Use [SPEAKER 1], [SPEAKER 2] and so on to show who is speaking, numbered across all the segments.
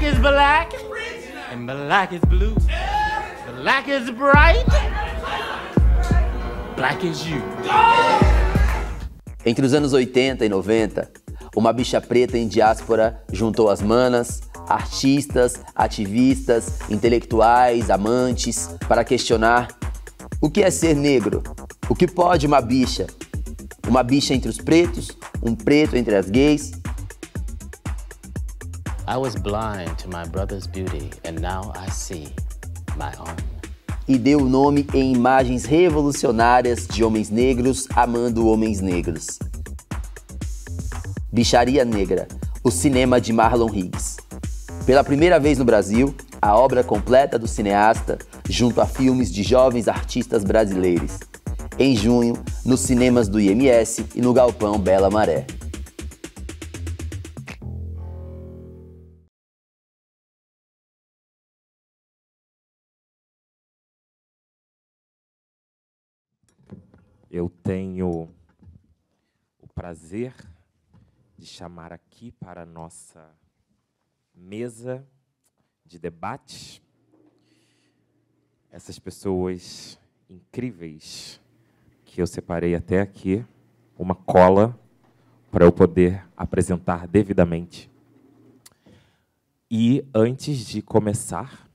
[SPEAKER 1] is black, and black is blue. Black is bright, black is you.
[SPEAKER 2] Entre os anos 80 e 90, uma bicha preta em diáspora juntou as manas, artistas, ativistas, intelectuais, amantes, para questionar o que é ser negro, o que pode uma bicha entre os pretos, um preto entre as gays.
[SPEAKER 1] I was blind to my brother's beauty, and now I see my own.
[SPEAKER 2] E deu nome em imagens revolucionárias de homens negros amando homens negros. Bicharia Negra, o cinema de Marlon Higgs. Pela primeira vez no Brasil, a obra completa do cineasta, junto a filmes de jovens artistas brasileiros. Em junho, nos cinemas do IMS e no Galpão Bela Maré.
[SPEAKER 3] Eu tenho o prazer de chamar aqui para a nossa mesa de debate essas pessoas incríveis que eu separei até aqui, uma cola para eu poder apresentar devidamente. E antes de começar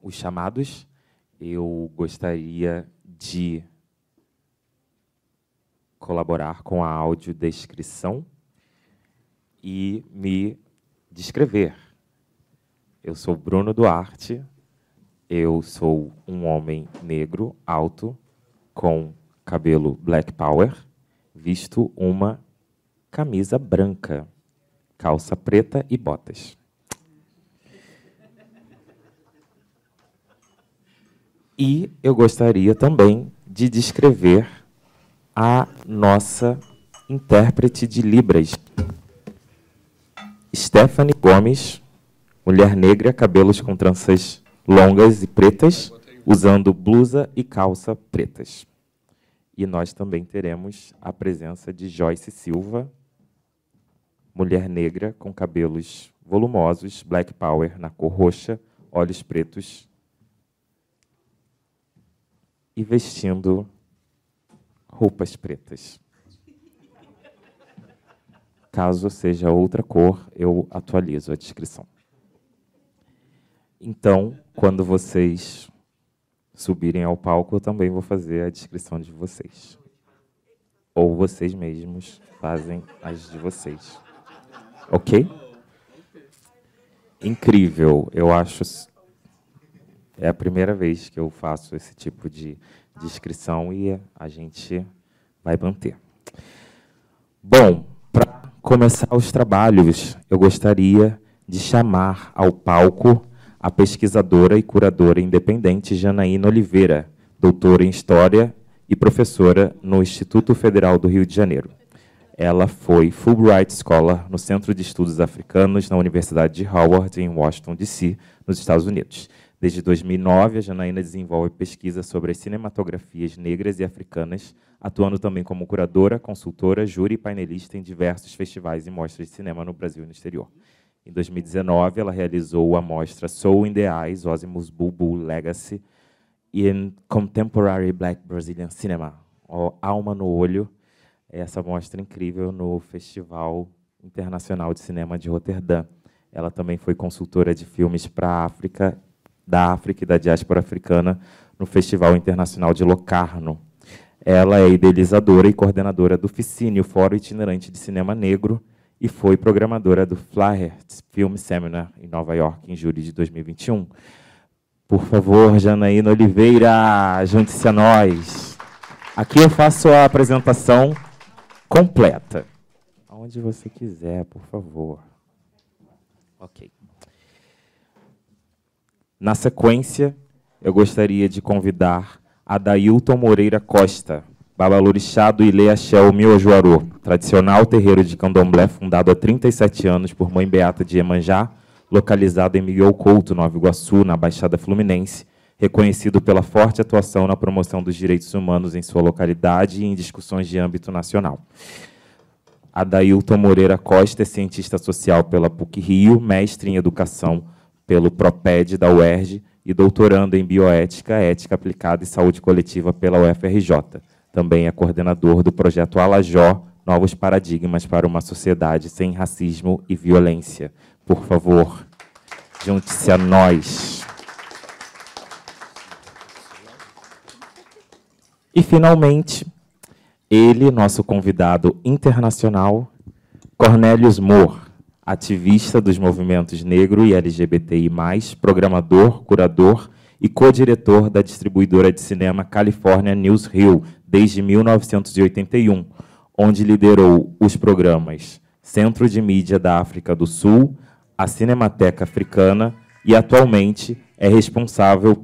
[SPEAKER 3] os chamados, eu gostaria de colaborar com a audiodescrição e me descrever. Eu sou Bruno Duarte, eu sou um homem negro, alto, com cabelo black power, visto uma camisa branca, calça preta e botas. E eu gostaria também de descrever a nossa intérprete de Libras, Stephanie Gomes, mulher negra, cabelos com tranças longas e pretas, usando blusa e calça pretas. E nós também teremos a presença de Joyce Silva, mulher negra com cabelos volumosos, black power, na cor roxa, olhos pretos, e vestindo roupas pretas. Caso seja outra cor, eu atualizo a descrição. Então, quando vocês subirem ao palco, eu também vou fazer a descrição de vocês. Ou vocês mesmos fazem as de vocês. Ok? Incrível, eu acho. É a primeira vez que eu faço esse tipo de descrição e a gente vai manter. Bom, para começar os trabalhos, eu gostaria de chamar ao palco a pesquisadora e curadora independente Janaína Oliveira, doutora em História e professora no Instituto Federal do Rio de Janeiro. Ela foi Fulbright Scholar no Centro de Estudos Africanos na Universidade de Howard, em Washington, D.C., nos Estados Unidos. Desde 2009, a Janaína desenvolve pesquisa sobre as cinematografias negras e africanas, atuando também como curadora, consultora, júri e painelista em diversos festivais e mostras de cinema no Brasil e no exterior. Em 2019, ela realizou a mostra Soul in the Eyes, Osmos Bulbul Legacy, in Contemporary Black Brazilian Cinema, Alma no Olho, essa mostra incrível no Festival Internacional de Cinema de Roterdã. Ela também foi consultora de filmes para a África, da África e da diáspora africana no Festival Internacional de Locarno. Ela é idealizadora e coordenadora do FICINE, o Fórum Itinerante de Cinema Negro, e foi programadora do Flaherty Film Seminar em Nova York, em julho de 2021. Por favor, Janaína Oliveira, junte-se a nós. Aqui eu faço a apresentação completa. Aonde você quiser, por favor. Ok. Na sequência, eu gostaria de convidar Adailton Moreira Costa, Babalorixá do Ilê Axé Miojuarô, tradicional terreiro de candomblé fundado há 37 anos por Mãe Beata de Iemanjá, localizado em Miguel Couto, Nova Iguaçu, na Baixada Fluminense, reconhecido pela forte atuação na promoção dos direitos humanos em sua localidade e em discussões de âmbito nacional. Adailton Moreira Costa é cientista social pela PUC-Rio, mestre em educação pelo PROPED da UERJ e doutorando em bioética, ética aplicada e saúde coletiva pela UFRJ. Também é coordenador do projeto Alajó, Novos Paradigmas para uma Sociedade Sem Racismo e Violência. Por favor, junte-se a nós. E, finalmente, ele, nosso convidado internacional, Cornelius Moore, ativista dos movimentos negro e LGBTI+, programador, curador e co-diretor da distribuidora de cinema California Newsreel desde 1981, onde liderou os programas Centro de Mídia da África do Sul, a Cinemateca Africana e, atualmente, é responsável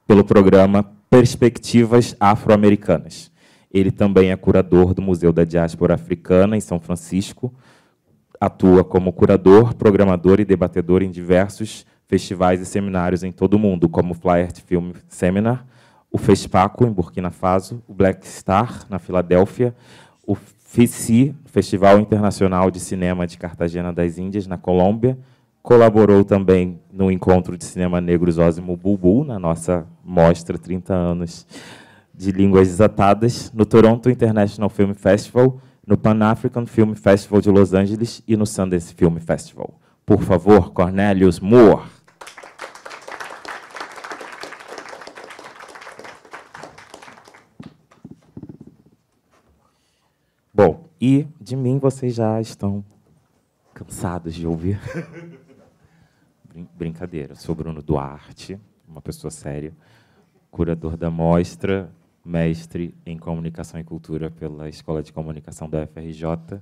[SPEAKER 3] pelo programa Perspectivas Afro-Americanas. Ele também é curador do Museu da Diáspora Africana, em São Francisco. Atua como curador, programador e debatedor em diversos festivais e seminários em todo o mundo, como o Fly Art Film Seminar, o FESPACO, em Burkina Faso, o Black Star, na Filadélfia, o FICI, Festival Internacional de Cinema de Cartagena das Índias, na Colômbia. Colaborou também no Encontro de Cinema Negro Zósimo Bulbul, na nossa mostra 30 anos de Línguas Desatadas, no Toronto International Film Festival, no Pan-African Film Festival de Los Angeles e no Sundance Film Festival. Por favor, Cornelius Moore. Bom, e de mim vocês já estão cansados de ouvir. Brincadeira, sou Bruno Duarte, uma pessoa séria, curador da mostra, mestre em Comunicação e Cultura pela Escola de Comunicação da UFRJ.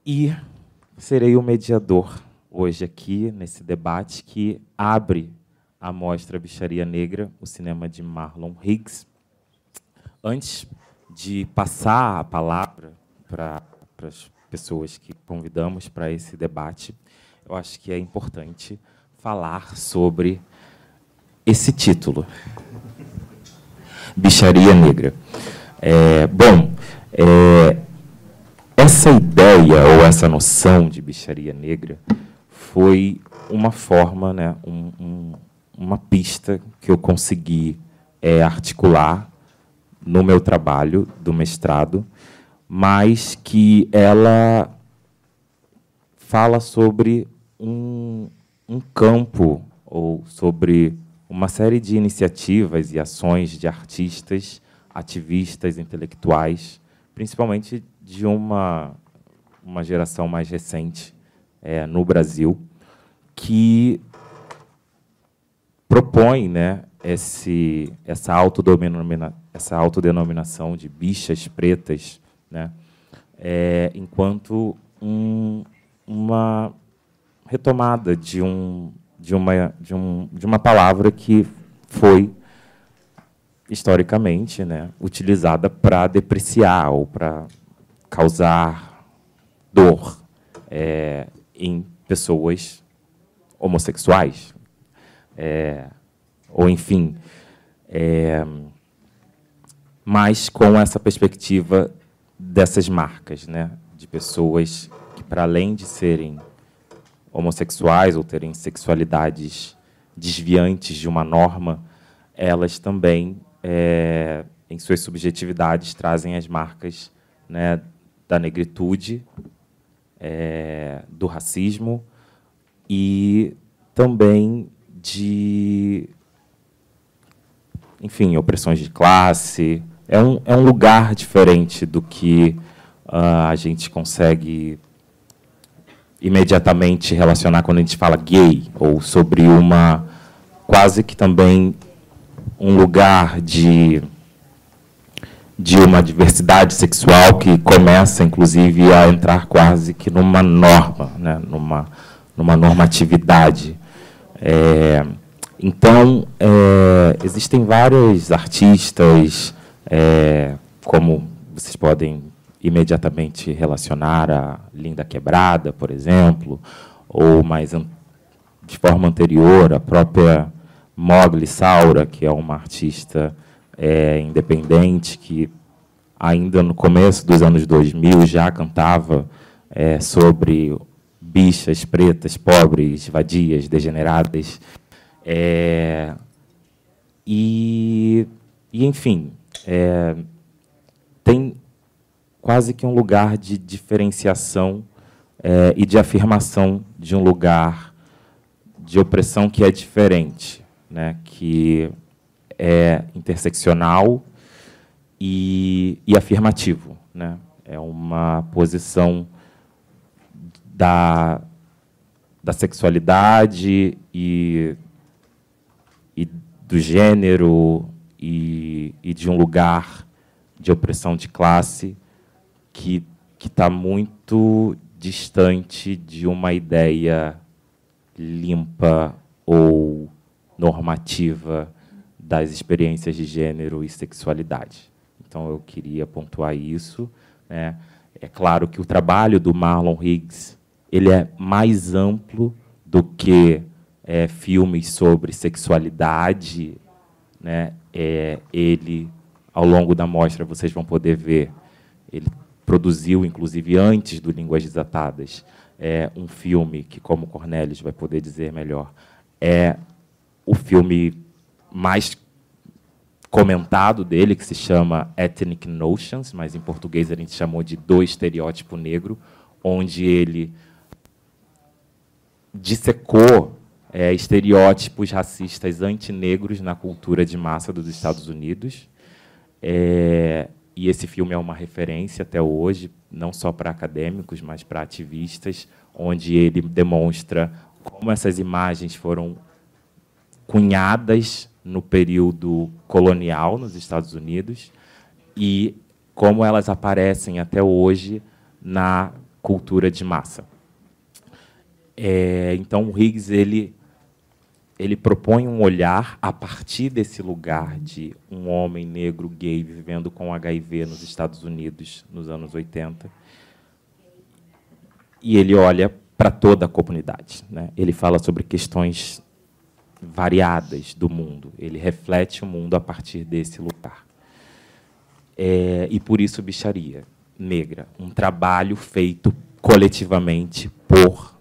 [SPEAKER 3] E serei o mediador hoje aqui, nesse debate que abre a mostra Bicharia Negra, o cinema de Marlon Higgs. Antes de passar a palavra para as pessoas que convidamos para esse debate, eu acho que é importante falar sobre esse título. Bicharia Negra. Essa ideia ou essa noção de bicharia negra foi uma forma, né, uma pista que eu consegui articular no meu trabalho do mestrado, mas que ela fala sobre um campo ou sobre uma série de iniciativas e ações de artistas, ativistas, intelectuais, principalmente de uma geração mais recente no Brasil, que propõe, né, essa autodenominação de bichas pretas, né, enquanto uma retomada de uma palavra que foi historicamente, né, utilizada para depreciar ou para causar dor em pessoas homossexuais, ou enfim, mas com essa perspectiva dessas marcas, né, de pessoas que, para além de serem homossexuais ou terem sexualidades desviantes de uma norma, elas também, em suas subjetividades, trazem as marcas, né, da negritude, do racismo e também de, enfim, opressões de classe. É um lugar diferente do que a gente consegue imediatamente relacionar quando a gente fala gay, ou sobre quase que também um lugar de uma diversidade sexual que começa, inclusive, a entrar quase que numa norma, né, numa normatividade. Então, existem vários artistas, como vocês podem imediatamente relacionar a Linda Quebrada, por exemplo, ou mais de forma anterior, a própria Mogli Saura, que é uma artista independente que ainda no começo dos anos 2000, já cantava sobre bichas pretas, pobres, vadias, degeneradas. Enfim, tem quase que um lugar de diferenciação e de afirmação de um lugar de opressão que é diferente, né? Que é interseccional e afirmativo, né? É uma posição da sexualidade e do gênero e de um lugar de opressão de classe que está muito distante de uma ideia limpa ou normativa das experiências de gênero e sexualidade. Então, eu queria pontuar isso, né? É claro que o trabalho do Marlon Higgs ele é mais amplo do que filmes sobre sexualidade, né? Ele, ao longo da mostra, vocês vão poder ver, ele produziu, inclusive, antes do Línguas Desatadas, um filme que, como o Cornelius vai poder dizer melhor, é o filme mais comentado dele, que se chama Ethnic Notions, mas em português a gente chamou de Do Estereótipo Negro, onde ele dissecou estereótipos racistas antinegros na cultura de massa dos Estados Unidos. E esse filme é uma referência até hoje, não só para acadêmicos, mas para ativistas, onde ele demonstra como essas imagens foram cunhadas no período colonial nos Estados Unidos e como elas aparecem até hoje na cultura de massa. Então, o Higgs ele propõe um olhar a partir desse lugar de um homem negro gay vivendo com HIV nos Estados Unidos nos anos 80, e ele olha para toda a comunidade, né? Ele fala sobre questões variadas do mundo, ele reflete o mundo a partir desse lugar. E por isso Bicharia Negra, um trabalho feito coletivamente por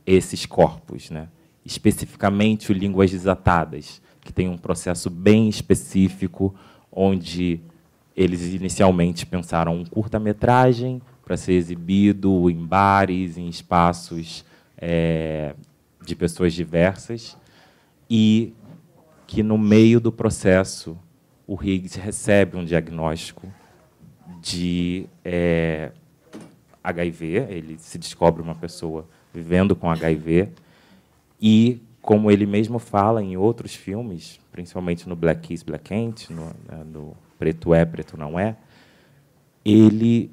[SPEAKER 3] esses corpos, né? Especificamente o Línguas Desatadas, que tem um processo bem específico, onde eles inicialmente pensaram um curta-metragem para ser exibido em bares, em espaços de pessoas diversas, e que, no meio do processo, o Higgs recebe um diagnóstico de HIV, ele se descobre uma pessoa vivendo com HIV, e, como ele mesmo fala em outros filmes, principalmente no Black Kiss, Black Ain't, no Preto é, Preto não é, ele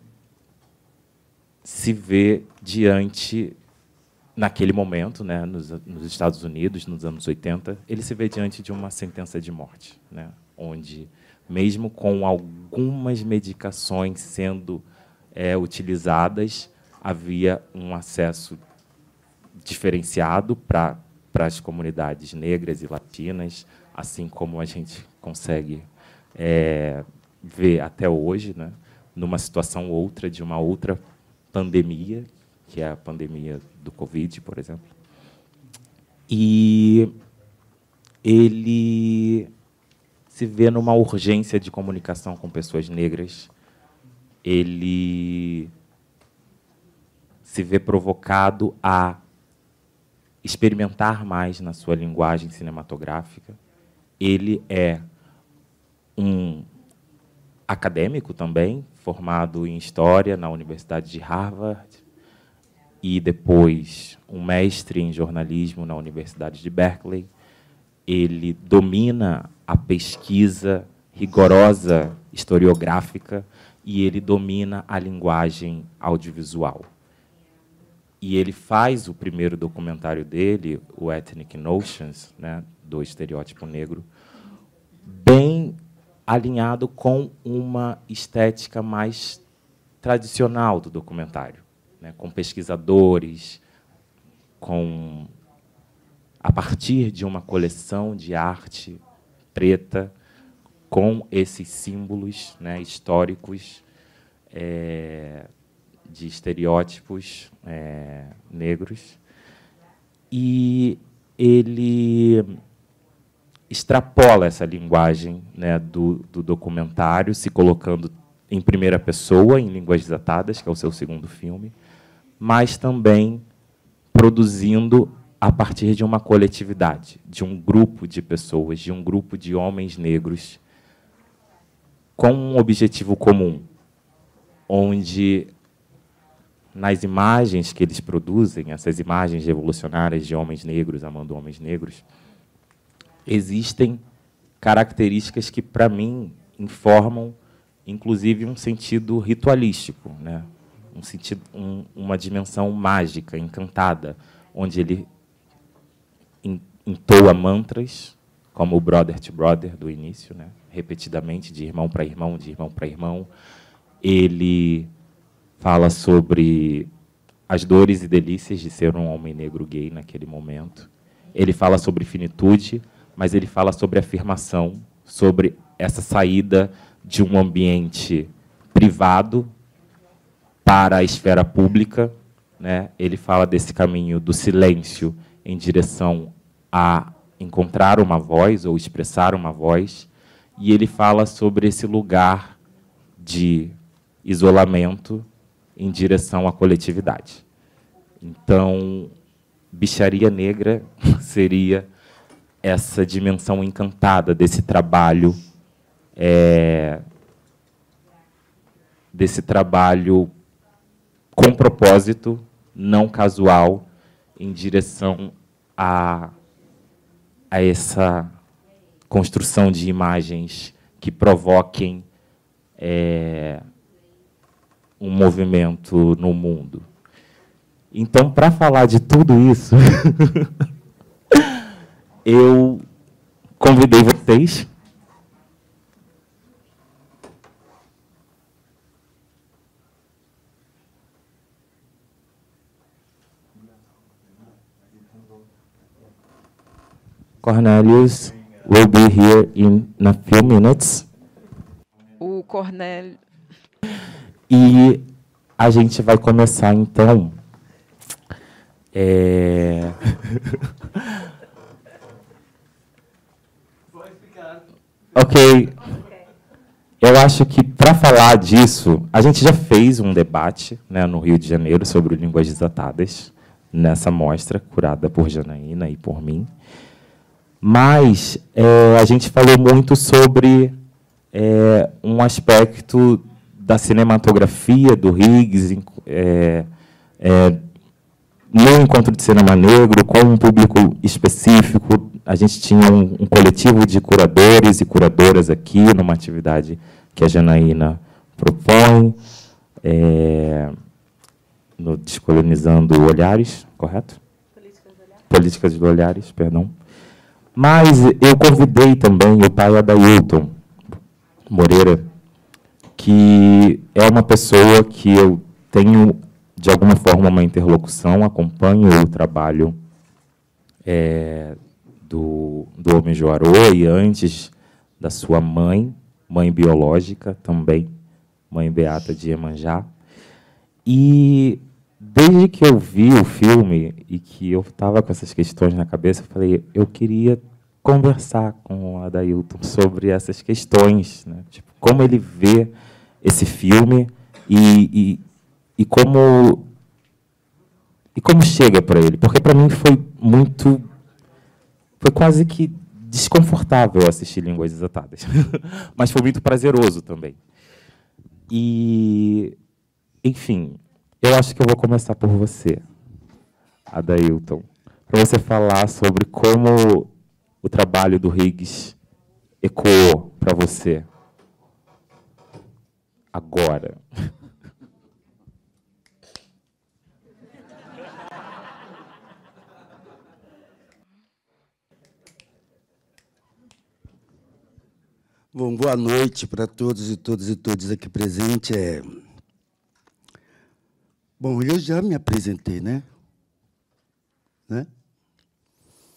[SPEAKER 3] se vê diante, naquele momento, né, nos Estados Unidos, nos anos 80, ele se vê diante de uma sentença de morte, né, onde, mesmo com algumas medicações sendo utilizadas, havia um acesso diferenciado para as comunidades negras e latinas, assim como a gente consegue ver até hoje, né, numa situação outra, de uma outra pandemia, que é a pandemia do Covid, por exemplo. E ele se vê numa urgência de comunicação com pessoas negras, ele se vê provocado a experimentar mais na sua linguagem cinematográfica. Ele é um acadêmico também, formado em História na Universidade de Harvard, e depois um mestre em jornalismo na Universidade de Berkeley. Ele domina a pesquisa rigorosa historiográfica e ele domina a linguagem audiovisual. E ele faz o primeiro documentário dele, o Ethnic Notions, né, do estereótipo negro, bem alinhado com uma estética mais tradicional do documentário, né, com pesquisadores, a partir de uma coleção de arte preta, com esses símbolos, né, históricos, de estereótipos negros. E ele extrapola essa linguagem, né, do documentário, se colocando em primeira pessoa, em Línguas Desatadas, que é o seu segundo filme, mas também produzindo a partir de uma coletividade, de um grupo de pessoas, de um grupo de homens negros com um objetivo comum, onde, nas imagens que eles produzem, essas imagens revolucionárias de homens negros amando homens negros, existem características que, para mim, informam, inclusive, um sentido ritualístico, né? Uma dimensão mágica, encantada, onde ele entoa mantras, como o Brother to Brother, do início, né? Repetidamente, de irmão para irmão, de irmão para irmão. Ele fala sobre as dores e delícias de ser um homem negro gay naquele momento. Ele fala sobre finitude, mas ele fala sobre afirmação, sobre essa saída de um ambiente privado para a esfera pública, né? Ele fala desse caminho do silêncio em direção a encontrar uma voz ou expressar uma voz, e ele fala sobre esse lugar de isolamento em direção à coletividade. Então, Bicharia Negra seria essa dimensão encantada desse trabalho com propósito, não casual, em direção a essa construção de imagens que provoquem um movimento no mundo. Então, para falar de tudo isso, eu convidei vocês Cornelius will be here in a few minutes.
[SPEAKER 4] O Cornélio.
[SPEAKER 3] E a gente vai começar, então. Ok. Eu acho que, para falar disso, a gente já fez um debate, né, no Rio de Janeiro sobre Línguas Desatadas, nessa mostra, curada por Janaína e por mim. Mas a gente falou muito sobre um aspecto da cinematografia do Higgs, no encontro de cinema negro, com um público específico. A gente tinha um coletivo de curadores e curadoras aqui, numa atividade que a Janaína propõe, no Descolonizando Olhares, correto? Políticas de Olhares, perdão. Mas eu convidei também o pai Adailton Moreira, que é uma pessoa que eu tenho, de alguma forma, uma interlocução, acompanho o trabalho do Homem Joarô, e antes da sua mãe biológica também, mãe Beata de Iemanjá. E desde que eu vi o filme e que eu estava com essas questões na cabeça, eu falei, eu queria conversar com o Adailton sobre essas questões, né? Tipo, como ele vê esse filme e como chega para ele. Porque, para mim, foi quase que desconfortável assistir Línguas Desatadas. Mas foi muito prazeroso também. E, enfim, eu acho que eu vou começar por você, Adailton, para você falar sobre como o trabalho do Higgs ecoou para você agora.
[SPEAKER 5] Bom, boa noite para todos e todas e todos aqui presentes. Bom, eu já me apresentei, né?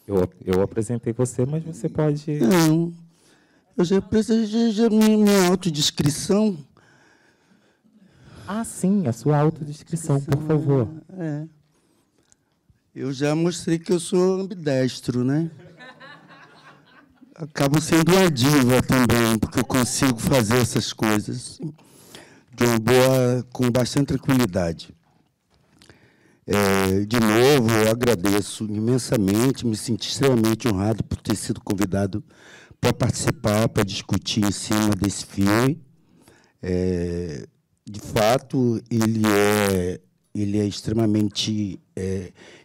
[SPEAKER 3] Eu apresentei você, mas você pode...
[SPEAKER 5] Não, Eu já preciso minha autodescrição.
[SPEAKER 3] Ah, sim, a sua autodescrição, por favor.
[SPEAKER 5] É. Eu já mostrei que eu sou ambidestro, né? Acabo sendo uma diva também, porque eu consigo fazer essas coisas com bastante tranquilidade. De novo, eu agradeço imensamente, me senti extremamente honrado por ter sido convidado para participar, para discutir em cima desse filme. De fato, ele é extremamente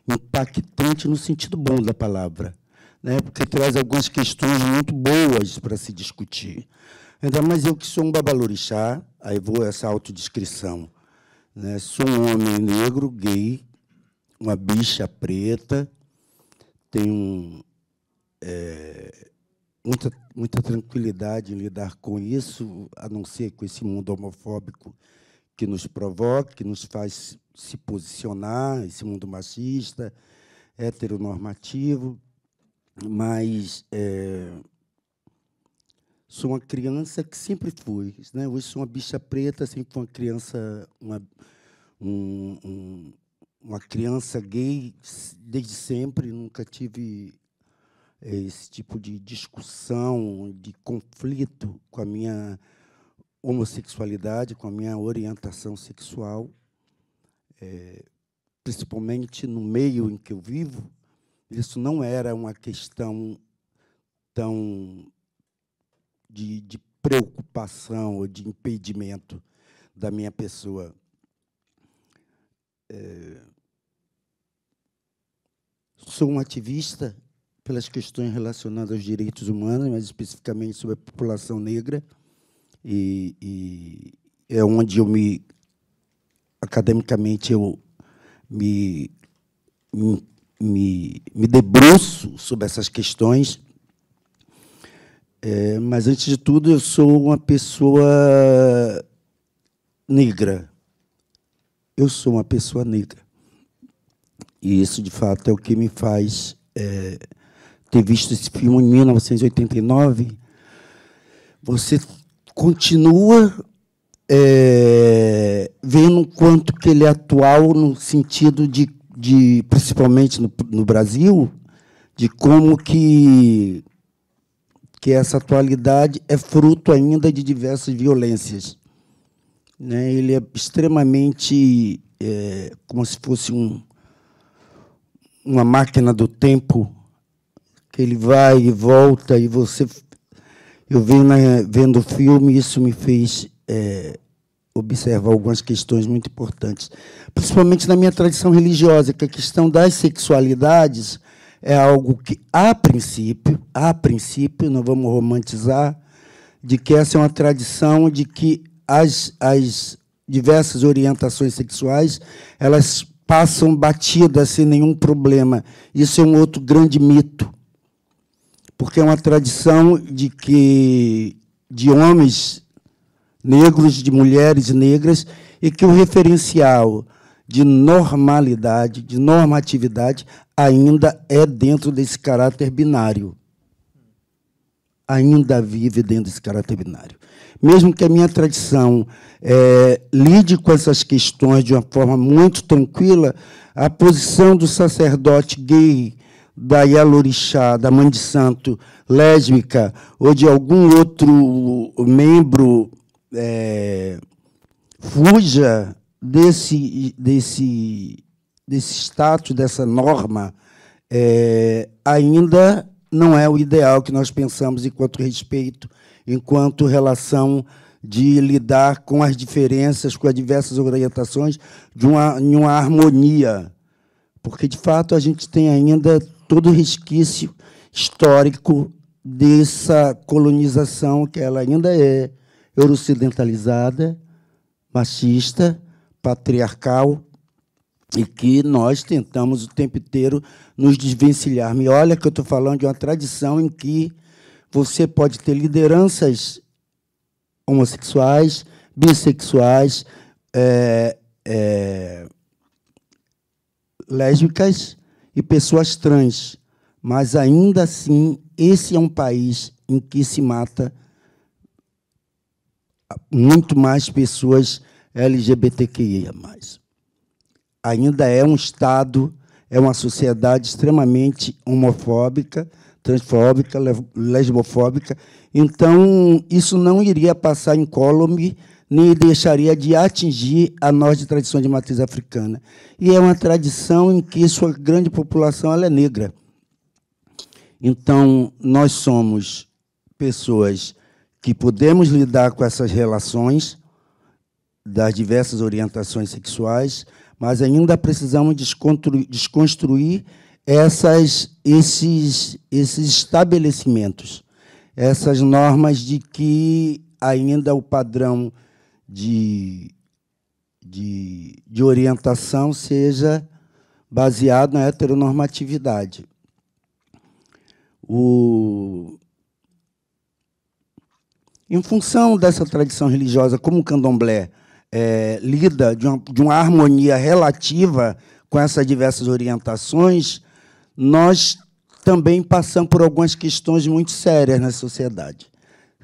[SPEAKER 5] impactante no sentido bom da palavra, né? Porque traz algumas questões muito boas para se discutir. Ainda mais eu que sou um babalorixá, aí vou essa autodescrição, né? Sou um homem negro, gay, uma bicha preta, tenho muita tranquilidade em lidar com isso, a não ser com esse mundo homofóbico que nos provoca, que nos faz se posicionar, esse mundo machista, heteronormativo, mas sou uma criança que sempre fui, né? Hoje sou uma bicha preta, sempre fui uma criança, uma criança gay desde sempre, nunca tive esse tipo de discussão, de conflito com a minha homossexualidade, com a minha orientação sexual, principalmente no meio em que eu vivo. Isso não era uma questão tão de preocupação ou de impedimento da minha pessoa. Sou um ativista pelas questões relacionadas aos direitos humanos, mas especificamente sobre a população negra, e é onde academicamente eu me debruço sobre essas questões. Mas, antes de tudo, eu sou uma pessoa negra. Eu sou uma pessoa negra. E isso, de fato, é o que me faz ter visto esse filme em 1989. Você continua vendo o quanto que ele é atual no sentido de principalmente no Brasil, de como que essa atualidade é fruto ainda de diversas violências, né? Ele é extremamente como se fosse uma máquina do tempo, que ele vai e volta, e eu vendo o filme, isso me fez observar algumas questões muito importantes, principalmente na minha tradição religiosa, que a questão das sexualidades é algo que, a princípio, não vamos romantizar, de que essa é uma tradição de que as diversas orientações sexuais elas passam batidas sem nenhum problema. Isso é um outro grande mito, porque é uma tradição de homens negros, de mulheres negras, e que o referencial de normalidade, de normatividade, ainda é dentro desse caráter binário. Ainda vive dentro desse caráter binário. Mesmo que a minha tradição lide com essas questões de uma forma muito tranquila, a posição do sacerdote gay, da Yalorixá, da mãe de santo, lésbica, ou de algum outro membro fuja desse status, dessa norma, ainda não é o ideal que nós pensamos enquanto respeito, enquanto relação de lidar com as diferenças, com as diversas orientações, em uma harmonia. Porque, de fato, a gente tem ainda todo o resquício histórico dessa colonização, que ela ainda é eurocidentalizada, machista, patriarcal, e que nós tentamos o tempo inteiro nos desvencilhar. E olha que eu estou falando de uma tradição em que você pode ter lideranças homossexuais, bissexuais, lésbicas e pessoas trans, mas ainda assim esse é um país em que se mata muito mais pessoas LGBTQIA+. Ainda é um Estado, é uma sociedade extremamente homofóbica, transfóbica, lesbofóbica. Então, isso não iria passar incólume, nem deixaria de atingir a nossa tradição de matriz africana. E é uma tradição em que sua grande população ela é negra. Então, nós somos pessoas que podemos lidar com essas relações das diversas orientações sexuais, mas ainda precisamos desconstruir esses estabelecimentos, essas normas de que ainda o padrão de orientação seja baseado na heteronormatividade. Em função dessa tradição religiosa, como o candomblé lida de uma harmonia relativa com essas diversas orientações, nós também passamos por algumas questões muito sérias na sociedade,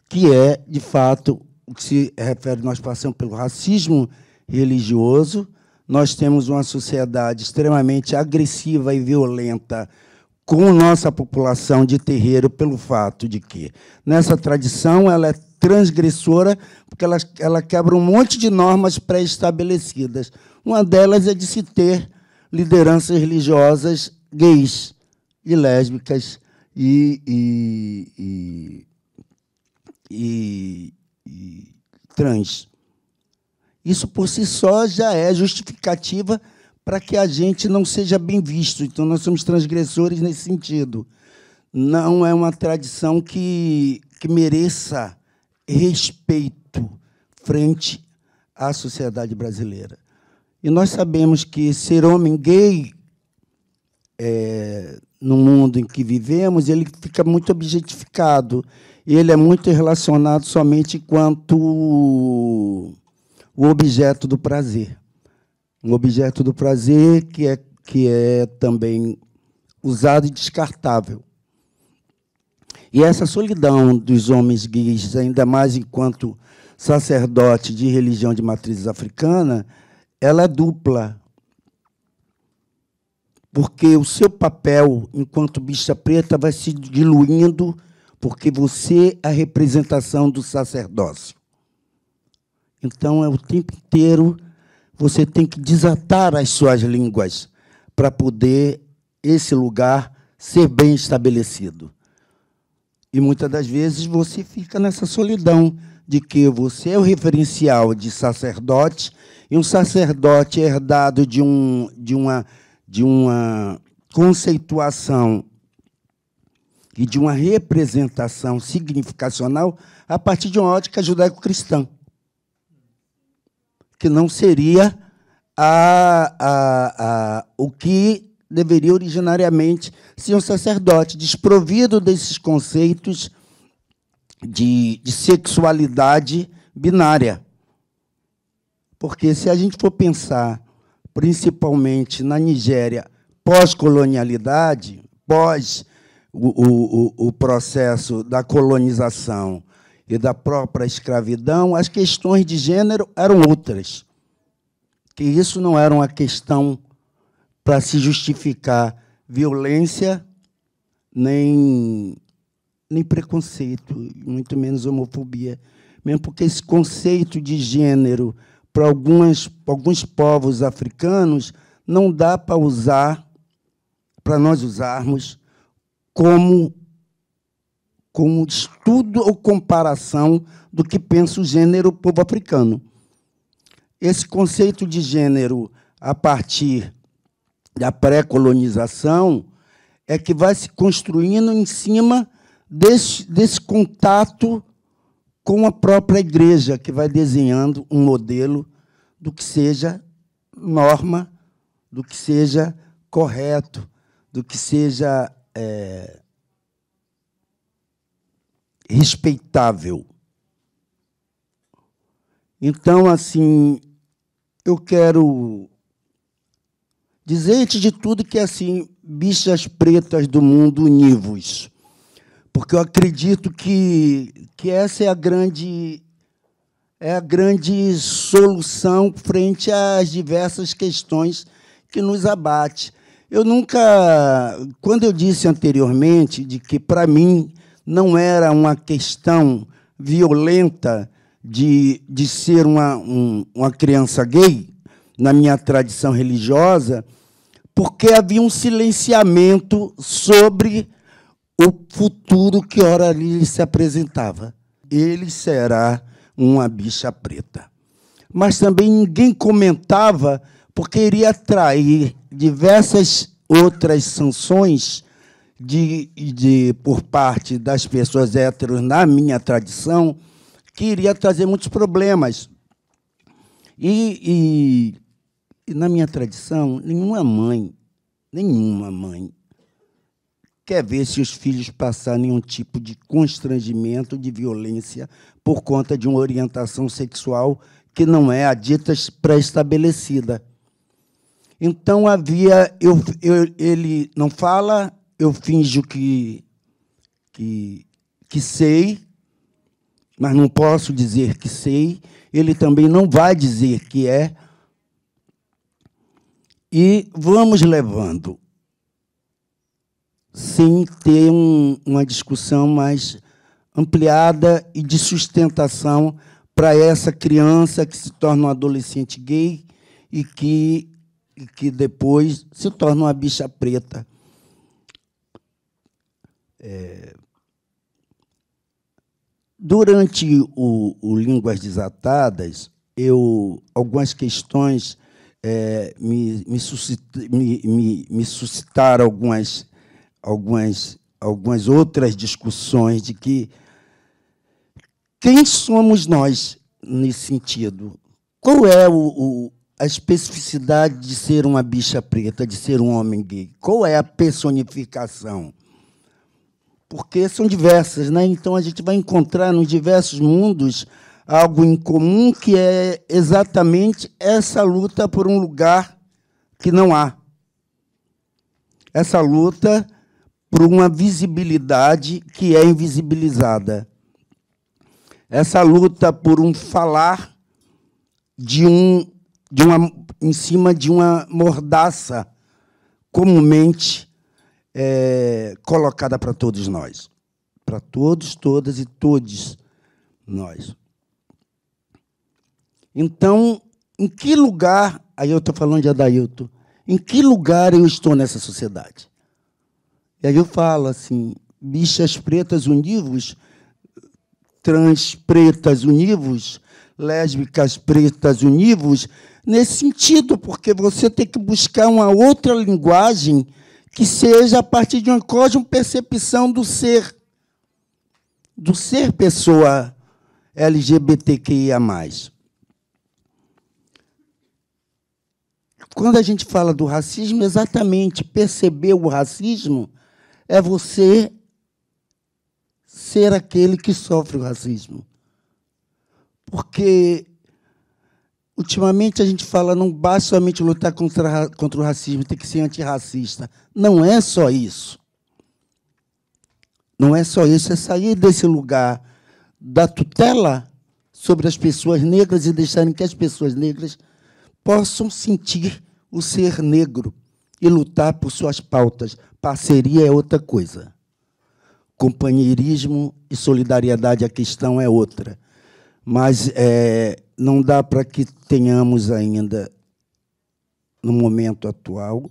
[SPEAKER 5] que é, de fato, o que se refere, nós passamos pelo racismo religioso, nós temos uma sociedade extremamente agressiva e violenta com nossa população de terreiro, pelo fato de que, nessa tradição, ela é transgressora, porque ela quebra um monte de normas pré-estabelecidas. Uma delas é de se ter lideranças religiosas gays e lésbicas e trans. Isso, por si só, já é justificativa para que a gente não seja bem visto. Então, nós somos transgressores nesse sentido. Não é uma tradição que mereça respeito frente à sociedade brasileira. E nós sabemos que ser homem gay, no mundo em que vivemos, ele fica muito objetificado. Ele é muito relacionado somente enquanto o objeto do prazer. Um objeto do prazer que é também usado e descartável. E essa solidão dos homens gays, ainda mais enquanto sacerdote de religião de matriz africana, ela é dupla. Porque o seu papel, enquanto bicha preta, vai se diluindo, porque você é a representação do sacerdócio. Então, o tempo inteiro, você tem que desatar as suas línguas para poder esse lugar ser bem estabelecido. E, muitas das vezes, você fica nessa solidão de que você é o referencial de sacerdote, e um sacerdote herdado de uma conceituação e de uma representação significacional a partir de uma ótica judaico-cristã, que não seria o que deveria originariamente ser um sacerdote, desprovido desses conceitos de sexualidade binária. Porque, se a gente for pensar, principalmente na Nigéria, pós-colonialidade, pós o processo da colonização e da própria escravidão, as questões de gênero eram outras. Que isso não era uma questão para se justificar violência, nem preconceito, muito menos homofobia. Mesmo porque esse conceito de gênero, para alguns povos africanos, não dá para nós usarmos como estudo ou comparação do que pensa o gênero povo africano. Esse conceito de gênero, a partir da pré-colonização, é que vai se construindo em cima desse contato com a própria igreja, que vai desenhando um modelo do que seja norma, do que seja correto, do que seja respeitável. Então, assim, eu quero dizer, antes de tudo, que, assim, bichas pretas do mundo, univos. porque eu acredito que essa é a grande solução frente às diversas questões que nos abatem. Eu nunca, quando eu disse anteriormente de que, para mim, não era uma questão violenta de ser uma criança gay, na minha tradição religiosa, porque havia um silenciamento sobre o futuro que ora ali se apresentava. Ele será uma bicha preta. Mas também ninguém comentava, porque iria atrair diversas outras sanções por parte das pessoas héteros, na minha tradição, que iria trazer muitos problemas. E na minha tradição, nenhuma mãe quer ver seus filhos passar nenhum tipo de constrangimento, de violência, por conta de uma orientação sexual que não é a dita pré-estabelecida. Então, ele não fala, eu finjo que sei, mas não posso dizer que sei, ele também não vai dizer que é, e vamos levando, sem ter uma discussão mais ampliada e de sustentação para essa criança que se torna um adolescente gay e que depois se torna uma bicha preta. Durante o Línguas Desatadas, algumas questões me suscitaram algumas outras discussões de que quem somos nós nesse sentido? Qual é a especificidade de ser uma bicha preta, de ser um homem gay? Qual é a personificação? Porque são diversas, né? Então, a gente vai encontrar nos diversos mundos algo em comum, que é exatamente essa luta por um lugar que não há. Essa luta por uma visibilidade que é invisibilizada. Essa luta por um falar em cima de uma mordaça comumente colocada para todos nós. Para todos, todas e todos nós. Então, em que lugar, aí eu estou falando de Adailton, em que lugar eu estou nessa sociedade? E aí eu falo assim, bichas pretas univos, trans pretas univos, lésbicas pretas univos, nesse sentido, porque você tem que buscar uma outra linguagem que seja a partir de uma cosmopercepção do ser pessoa LGBTQIA+. Quando a gente fala do racismo, exatamente, perceber o racismo é você ser aquele que sofre o racismo. Porque, ultimamente, a gente fala não basta somente lutar contra o racismo, tem que ser antirracista. Não é só isso. Não é só isso, é sair desse lugar da tutela sobre as pessoas negras e deixarem que as pessoas negras possam sentir o ser negro e lutar por suas pautas. Parceria é outra coisa. Companheirismo e solidariedade, a questão é outra. Mas não dá para que tenhamos ainda, no momento atual,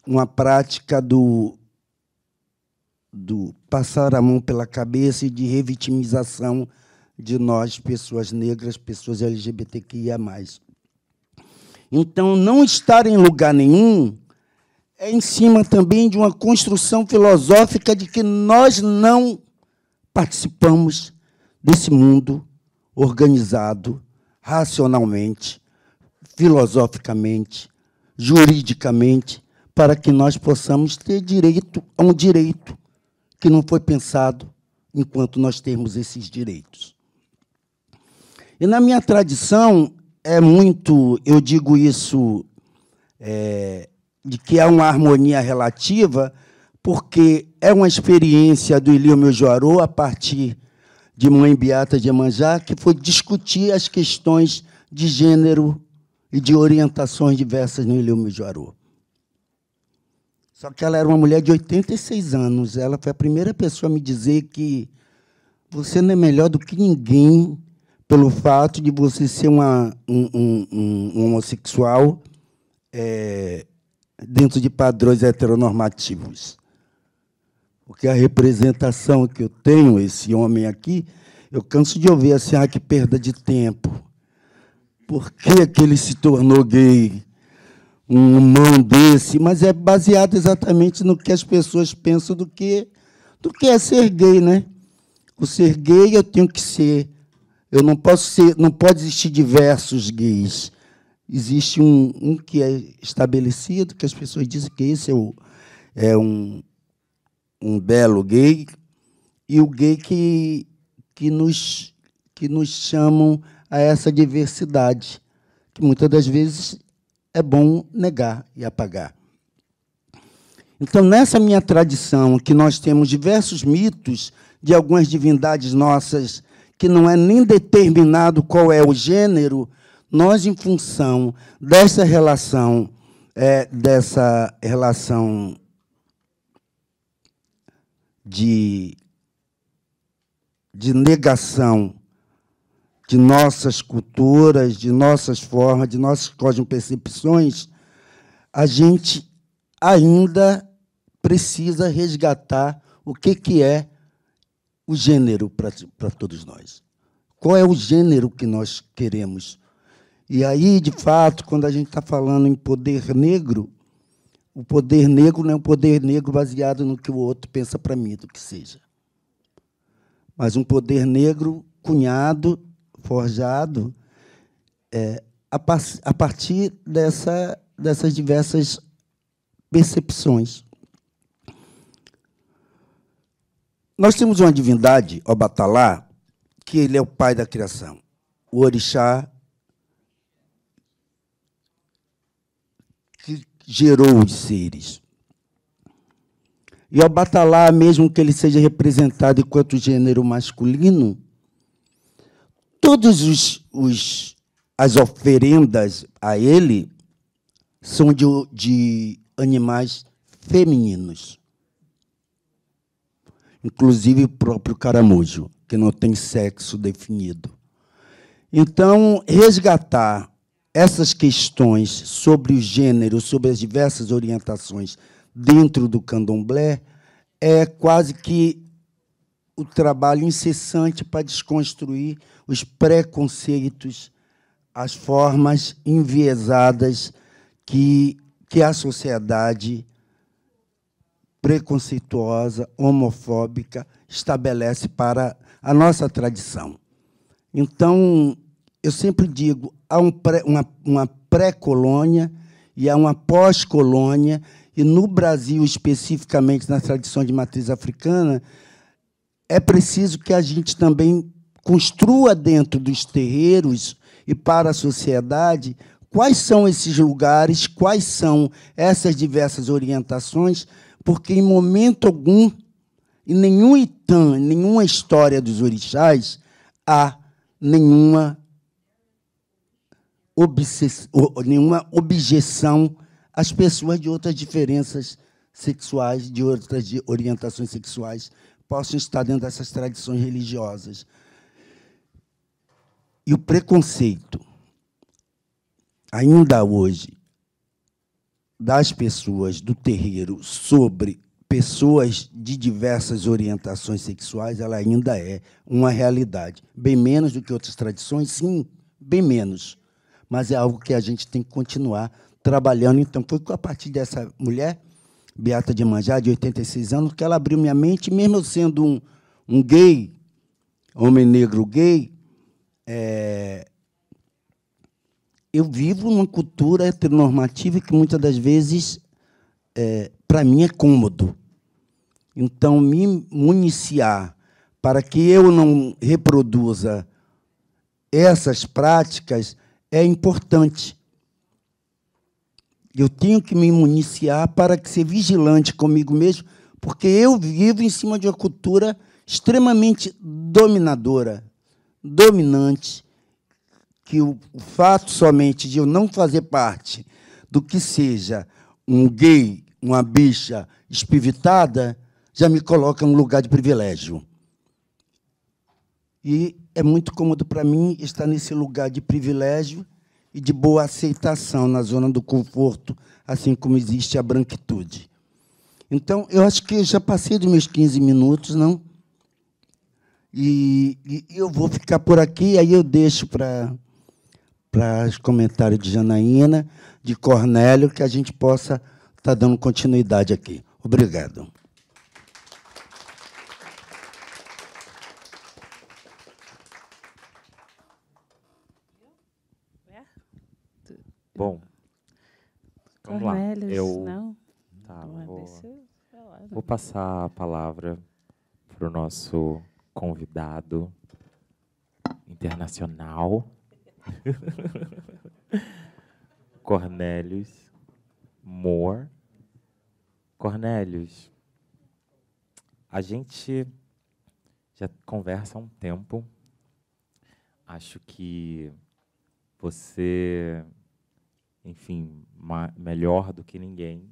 [SPEAKER 5] uma prática do passar a mão pela cabeça e de revitimização de nós, pessoas negras, pessoas LGBTQIA+. Então, não estar em lugar nenhum é em cima também de uma construção filosófica de que nós não participamos desse mundo organizado racionalmente, filosoficamente, juridicamente, para que nós possamos ter direito a um direito que não foi pensado enquanto nós temos esses direitos. E, na minha tradição, é muito, eu digo isso, de que há uma harmonia relativa, porque é uma experiência do Ilio Juarô, a partir de Mãe Beata de Iemanjá, que foi discutir as questões de gênero e de orientações diversas no Ilio Juarô. Só que ela era uma mulher de 86 anos. Ela foi a primeira pessoa a me dizer que você não é melhor do que ninguém pelo fato de você ser um homossexual dentro de padrões heteronormativos. Porque a representação que eu tenho, esse homem aqui, eu canso de ouvir assim, que perda de tempo. Por que ele se tornou gay? Um humano desse, mas é baseado exatamente no que as pessoas pensam do que é ser gay, né? O ser gay eu tenho que ser, eu não posso ser, não pode existir diversos gays. Existe um que é estabelecido, que as pessoas dizem que esse é um belo gay, e o gay que nos chamam a essa diversidade, que muitas das vezes é bom negar e apagar. Então, nessa minha tradição, que nós temos diversos mitos de algumas divindades nossas, que não é nem determinado qual é o gênero, nós, em função dessa relação de negação de nossas culturas, de nossas formas, de nossas cosmopercepções, a gente ainda precisa resgatar o que é o gênero para todos nós. Qual é o gênero que nós queremos? E aí, de fato, quando a gente está falando em poder negro, o poder negro não é um poder negro baseado no que o outro pensa para mim, do que seja. Mas um poder negro cunhado, forjado, a partir dessas diversas percepções. Nós temos uma divindade, Obatalá, que ele é o pai da criação, o orixá que gerou os seres. E Obatalá, mesmo que ele seja representado enquanto gênero masculino, todas as oferendas a ele são de animais femininos. Inclusive o próprio caramujo, que não tem sexo definido. Então, resgatar essas questões sobre o gênero, sobre as diversas orientações dentro do candomblé, é quase que o trabalho incessante para desconstruir os preconceitos, as formas enviesadas que a sociedade preconceituosa, homofóbica, estabelece para a nossa tradição. Então, eu sempre digo, há uma pré-colônia e há uma pós-colônia, e no Brasil, especificamente na tradição de matriz africana, é preciso que a gente também construa dentro dos terreiros e para a sociedade quais são esses lugares, quais são essas diversas orientações, porque, em momento algum, em nenhum itã, em nenhuma história dos orixás, há nenhuma objeção às pessoas de outras diferenças sexuais, de outras orientações sexuais, possam estar dentro dessas tradições religiosas. E o preconceito, ainda hoje, das pessoas do terreiro sobre pessoas de diversas orientações sexuais, ela ainda é uma realidade. Bem menos do que outras tradições, sim, bem menos. Mas é algo que a gente tem que continuar trabalhando. Então, foi a partir dessa mulher, Beata de Iemanjá, de 86 anos, que ela abriu minha mente, mesmo eu sendo um gay, homem negro gay, eu vivo numa cultura heteronormativa que, muitas das vezes, para mim, é cômodo. Então, me municiar para que eu não reproduza essas práticas é importante. Eu tenho que me municiar para ser vigilante comigo mesmo, Porque eu vivo em cima de uma cultura extremamente dominadora, dominante, que o fato somente de eu não fazer parte do que seja um gay, uma bicha espivitada, já me coloca em um lugar de privilégio. E é muito cômodo para mim estar nesse lugar de privilégio e de boa aceitação, na zona do conforto, assim como existe a branquitude. Então, eu acho que eu já passei dos meus 15 minutos, não? E eu vou ficar por aqui, aí eu deixo para os comentários de Janaína, de Cornélio, que a gente possa estar dando continuidade aqui. Obrigado.
[SPEAKER 3] Bom, vamos lá.
[SPEAKER 4] Não.
[SPEAKER 3] Tá, vou passar a palavra para o nosso convidado internacional, Cornelius Moore. Cornelius, a gente já conversa há um tempo. Acho que você, enfim, melhor do que ninguém,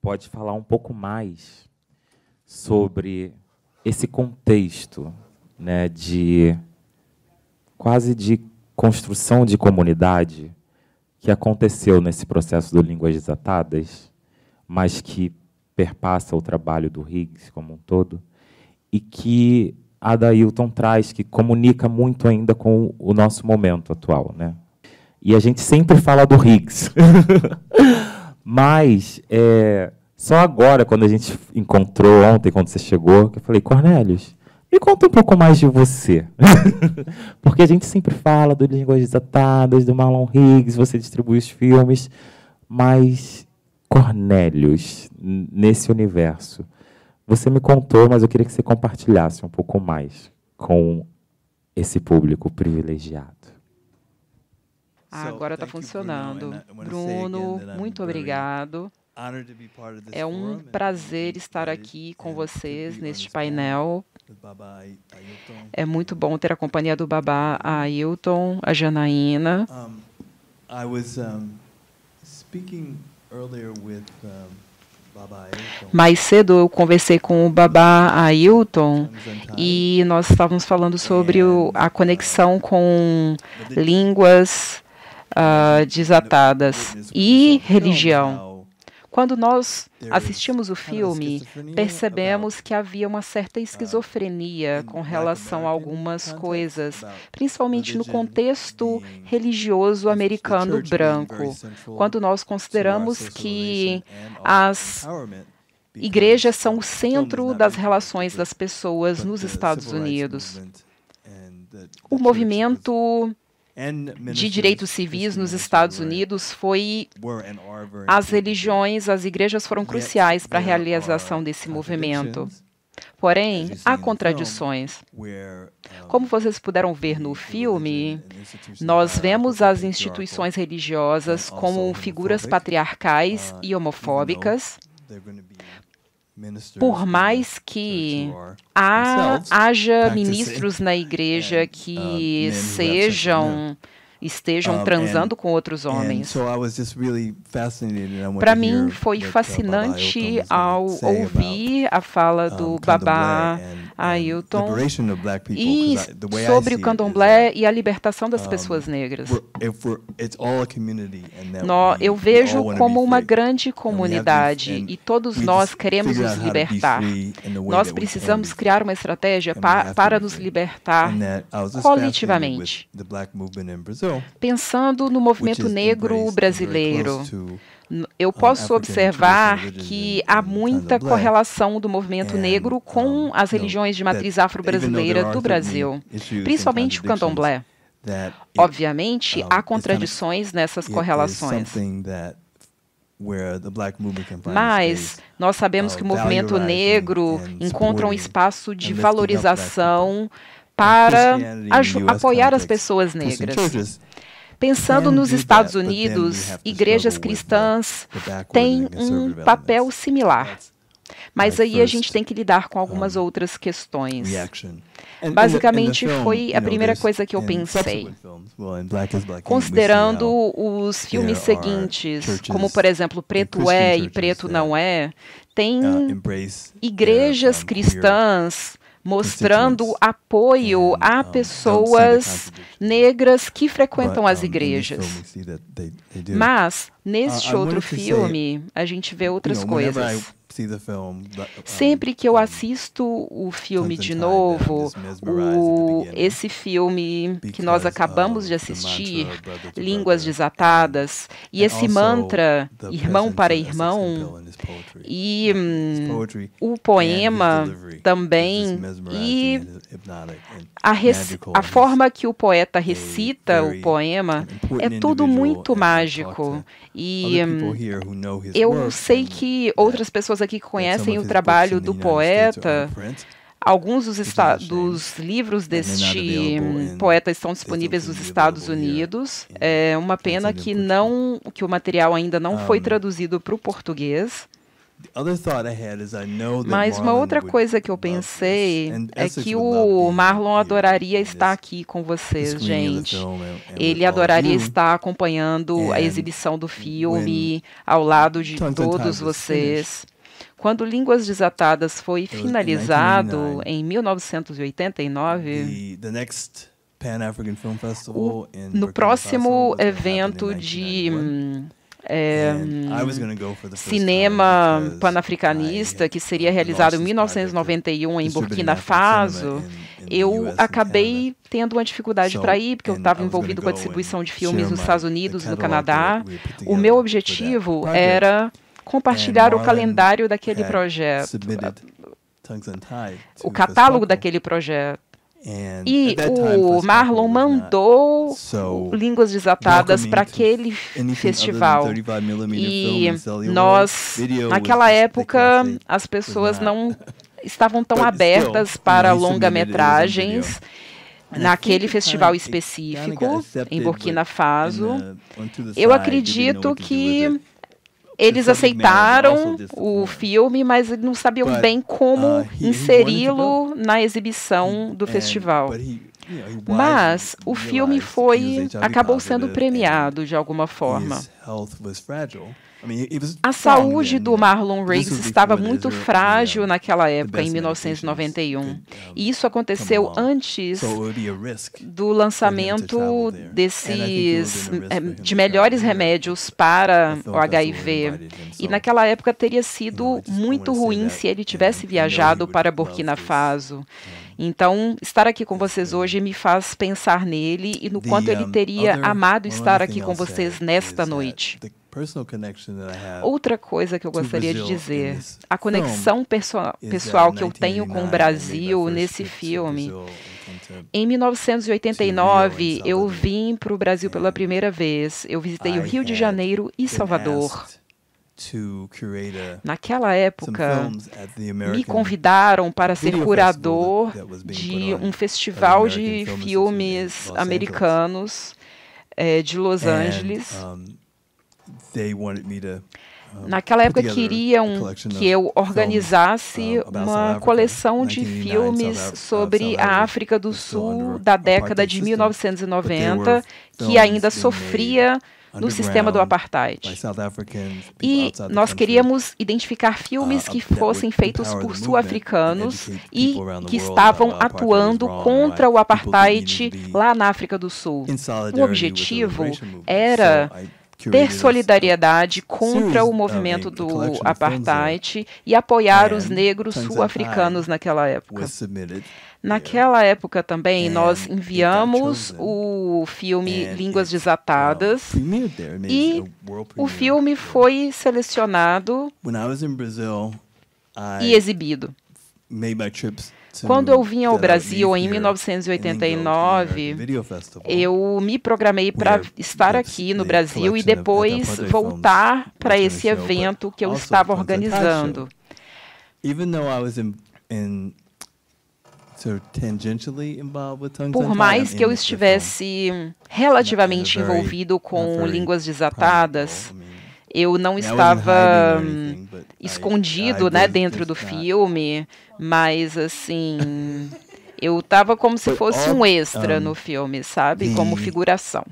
[SPEAKER 3] pode falar um pouco mais sobre esse contexto, né, de quase de construção de comunidade que aconteceu nesse processo do Línguas Desatadas, mas que perpassa o trabalho do Higgs como um todo, e que a Adailton traz, que comunica muito ainda com o nosso momento atual, né? E a gente sempre fala do Higgs. Mas só agora, quando a gente encontrou ontem, quando você chegou, que eu falei, Cornelius, me conta um pouco mais de você. Porque a gente sempre fala do Línguas Desatadas, do Marlon Higgs, você distribui os filmes, mas, Cornelius, nesse universo, você me contou, mas eu queria que você compartilhasse um pouco mais com esse público privilegiado.
[SPEAKER 4] Agora está funcionando. Bruno, muito obrigado. É um prazer estar aqui com vocês neste painel. É muito bom ter a companhia do Babá, a Ailton, a Janaína. Mais cedo eu conversei com o Babá Ailton e nós estávamos falando sobre a conexão com línguas desatadas e religião. Quando nós assistimos o filme, percebemos que havia uma certa esquizofrenia com relação a algumas coisas, principalmente no contexto religioso americano branco, quando nós consideramos que as igrejas são o centro das relações das pessoas nos Estados Unidos. O movimento de direitos civis nos Estados Unidos foi as religiões, as igrejas foram cruciais para a realização desse movimento. Porém, há contradições. Como vocês puderam ver no filme, nós vemos as instituições religiosas como figuras patriarcais e homofóbicas, por mais que haja ministros na igreja que estejam transando com outros homens. Para mim, foi fascinante ao ouvir a fala do Babá Ailton e sobre o candomblé e a libertação das pessoas negras. Eu vejo como uma grande comunidade e todos nós queremos nos libertar. Nós precisamos criar uma estratégia para nos libertar coletivamente. Pensando no movimento negro brasileiro, eu posso observar que há muita correlação do movimento negro com as religiões de matriz afro-brasileira do Brasil, principalmente o candomblé. Obviamente, há contradições nessas correlações. Mas nós sabemos que o movimento negro encontra um espaço de valorização para apoiar as pessoas negras. Pensando nos Estados Unidos, igrejas cristãs têm um papel similar. Mas aí a gente tem que lidar com algumas outras questões. Basicamente, foi a primeira coisa que eu pensei. Considerando os filmes seguintes, como, por exemplo, Preto é e Preto não é, tem igrejas cristãs mostrando apoio a pessoas negras que frequentam as igrejas. Mas, neste outro filme, a gente vê outras coisas. Sempre que eu assisto o filme de novo, esse filme que nós acabamos de assistir, Línguas Desatadas, e esse mantra, irmão para irmão, e o poema também, e a forma que o poeta recita o poema, é tudo muito mágico. E eu sei que outras pessoas aqui que conhecem o trabalho do poeta, alguns dos livros deste poeta estão disponíveis nos Estados Unidos. É uma pena que o material ainda não foi traduzido para o português. Mas uma outra coisa que eu pensei é que o Marlon adoraria estar aqui com vocês, gente. Ele adoraria estar acompanhando a exibição do filme ao lado de todos vocês. Quando Línguas Desatadas foi finalizado em 1989, no próximo evento de cinema panafricanista, que seria realizado em 1991 em Burkina Faso, eu acabei tendo uma dificuldade para ir, porque eu estava envolvido com a distribuição de filmes nos Estados Unidos, no Canadá. O meu objetivo era compartilhar o calendário daquele projeto, o catálogo daquele projeto. E o Marlon mandou Línguas Desatadas para aquele festival. E nós, naquela época, as pessoas não estavam tão abertas para longa-metragens naquele festival específico, em Burkina Faso. Eu acredito que eles aceitaram o filme, mas não sabiam bem como inseri-lo na exibição do festival. Mas o filme acabou sendo premiado de alguma forma. A saúde do Marlon Riggs estava muito frágil naquela época, em 1991. E isso aconteceu antes do lançamento de melhores remédios para o HIV. E naquela época teria sido muito ruim se ele tivesse viajado para Burkina Faso. Então, estar aqui com vocês hoje me faz pensar nele e no quanto ele teria amado estar aqui com vocês nesta noite. Outra coisa que eu gostaria de dizer, a conexão pessoal que eu tenho com o Brasil nesse filme. Em 1989, eu vim para o Brasil pela primeira vez. Eu visitei o Rio de Janeiro e Salvador. Naquela época, me convidaram para ser curador de um festival de filmes americanos de Los Angeles. Naquela época queriam que eu organizasse uma coleção de filmes sobre a África do Sul da década de 1990, que ainda sofria no sistema do apartheid. E nós queríamos identificar filmes que fossem feitos por sul-africanos e que estavam atuando contra o apartheid lá na África do Sul. O objetivo era ter solidariedade contra o movimento do apartheid e apoiar os negros sul-africanos naquela época. Naquela época também nós enviamos o filme Línguas Desatadas e o filme foi selecionado e exibido. Quando eu vim ao Brasil em 1989, eu me programei para estar aqui no Brasil e depois voltar para esse evento que eu estava organizando. Por mais que eu estivesse relativamente envolvido com Línguas Desatadas, eu não estava escondido, né, dentro do filme, mas assim, eu estava como se fosse um extra no filme, sabe, como figuração.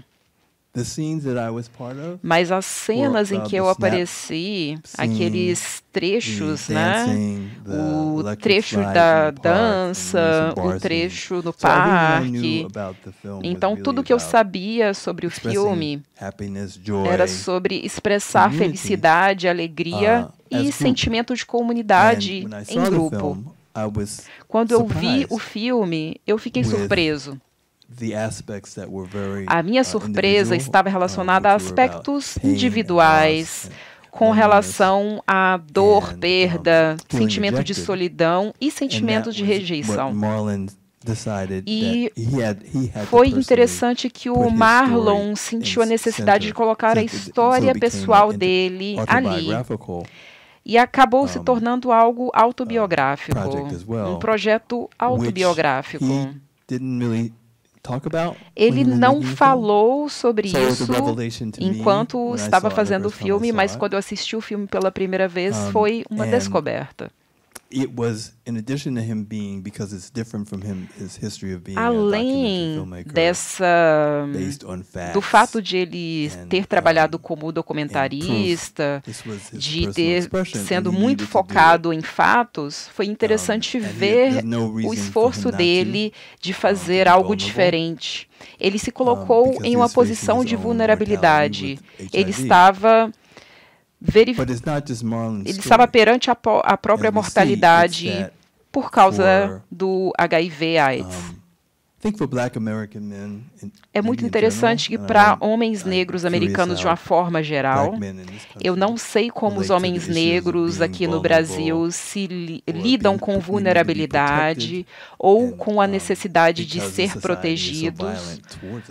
[SPEAKER 4] Mas as cenas em que eu apareci, aqueles trechos, né, o trecho da dança, o trecho no parque, então tudo que eu sabia sobre o filme era sobre expressar felicidade, alegria e sentimento de comunidade em grupo. Quando eu vi o filme, eu fiquei surpreso. A minha surpresa estava relacionada a aspectos individuais, com relação à dor, perda, sentimento de solidão e sentimento de rejeição. E foi interessante que o Marlon sentiu a necessidade de colocar a história pessoal dele ali. E acabou se tornando algo autobiográfico, um projeto autobiográfico. Ele não falou sobre isso enquanto estava fazendo o filme, mas quando eu assisti o filme pela primeira vez, foi uma descoberta. Além do fato de ele ter trabalhado como documentarista, de ter sendo muito focado em fatos, foi interessante ver o esforço dele de fazer algo diferente. Ele se colocou em uma posição de vulnerabilidade. Ele estava perante a própria mortalidade por causa do HIV/AIDS. É muito interessante que para homens negros americanos de uma forma geral, eu não sei como os homens negros aqui no Brasil se lidam com vulnerabilidade ou com a necessidade de ser protegidos,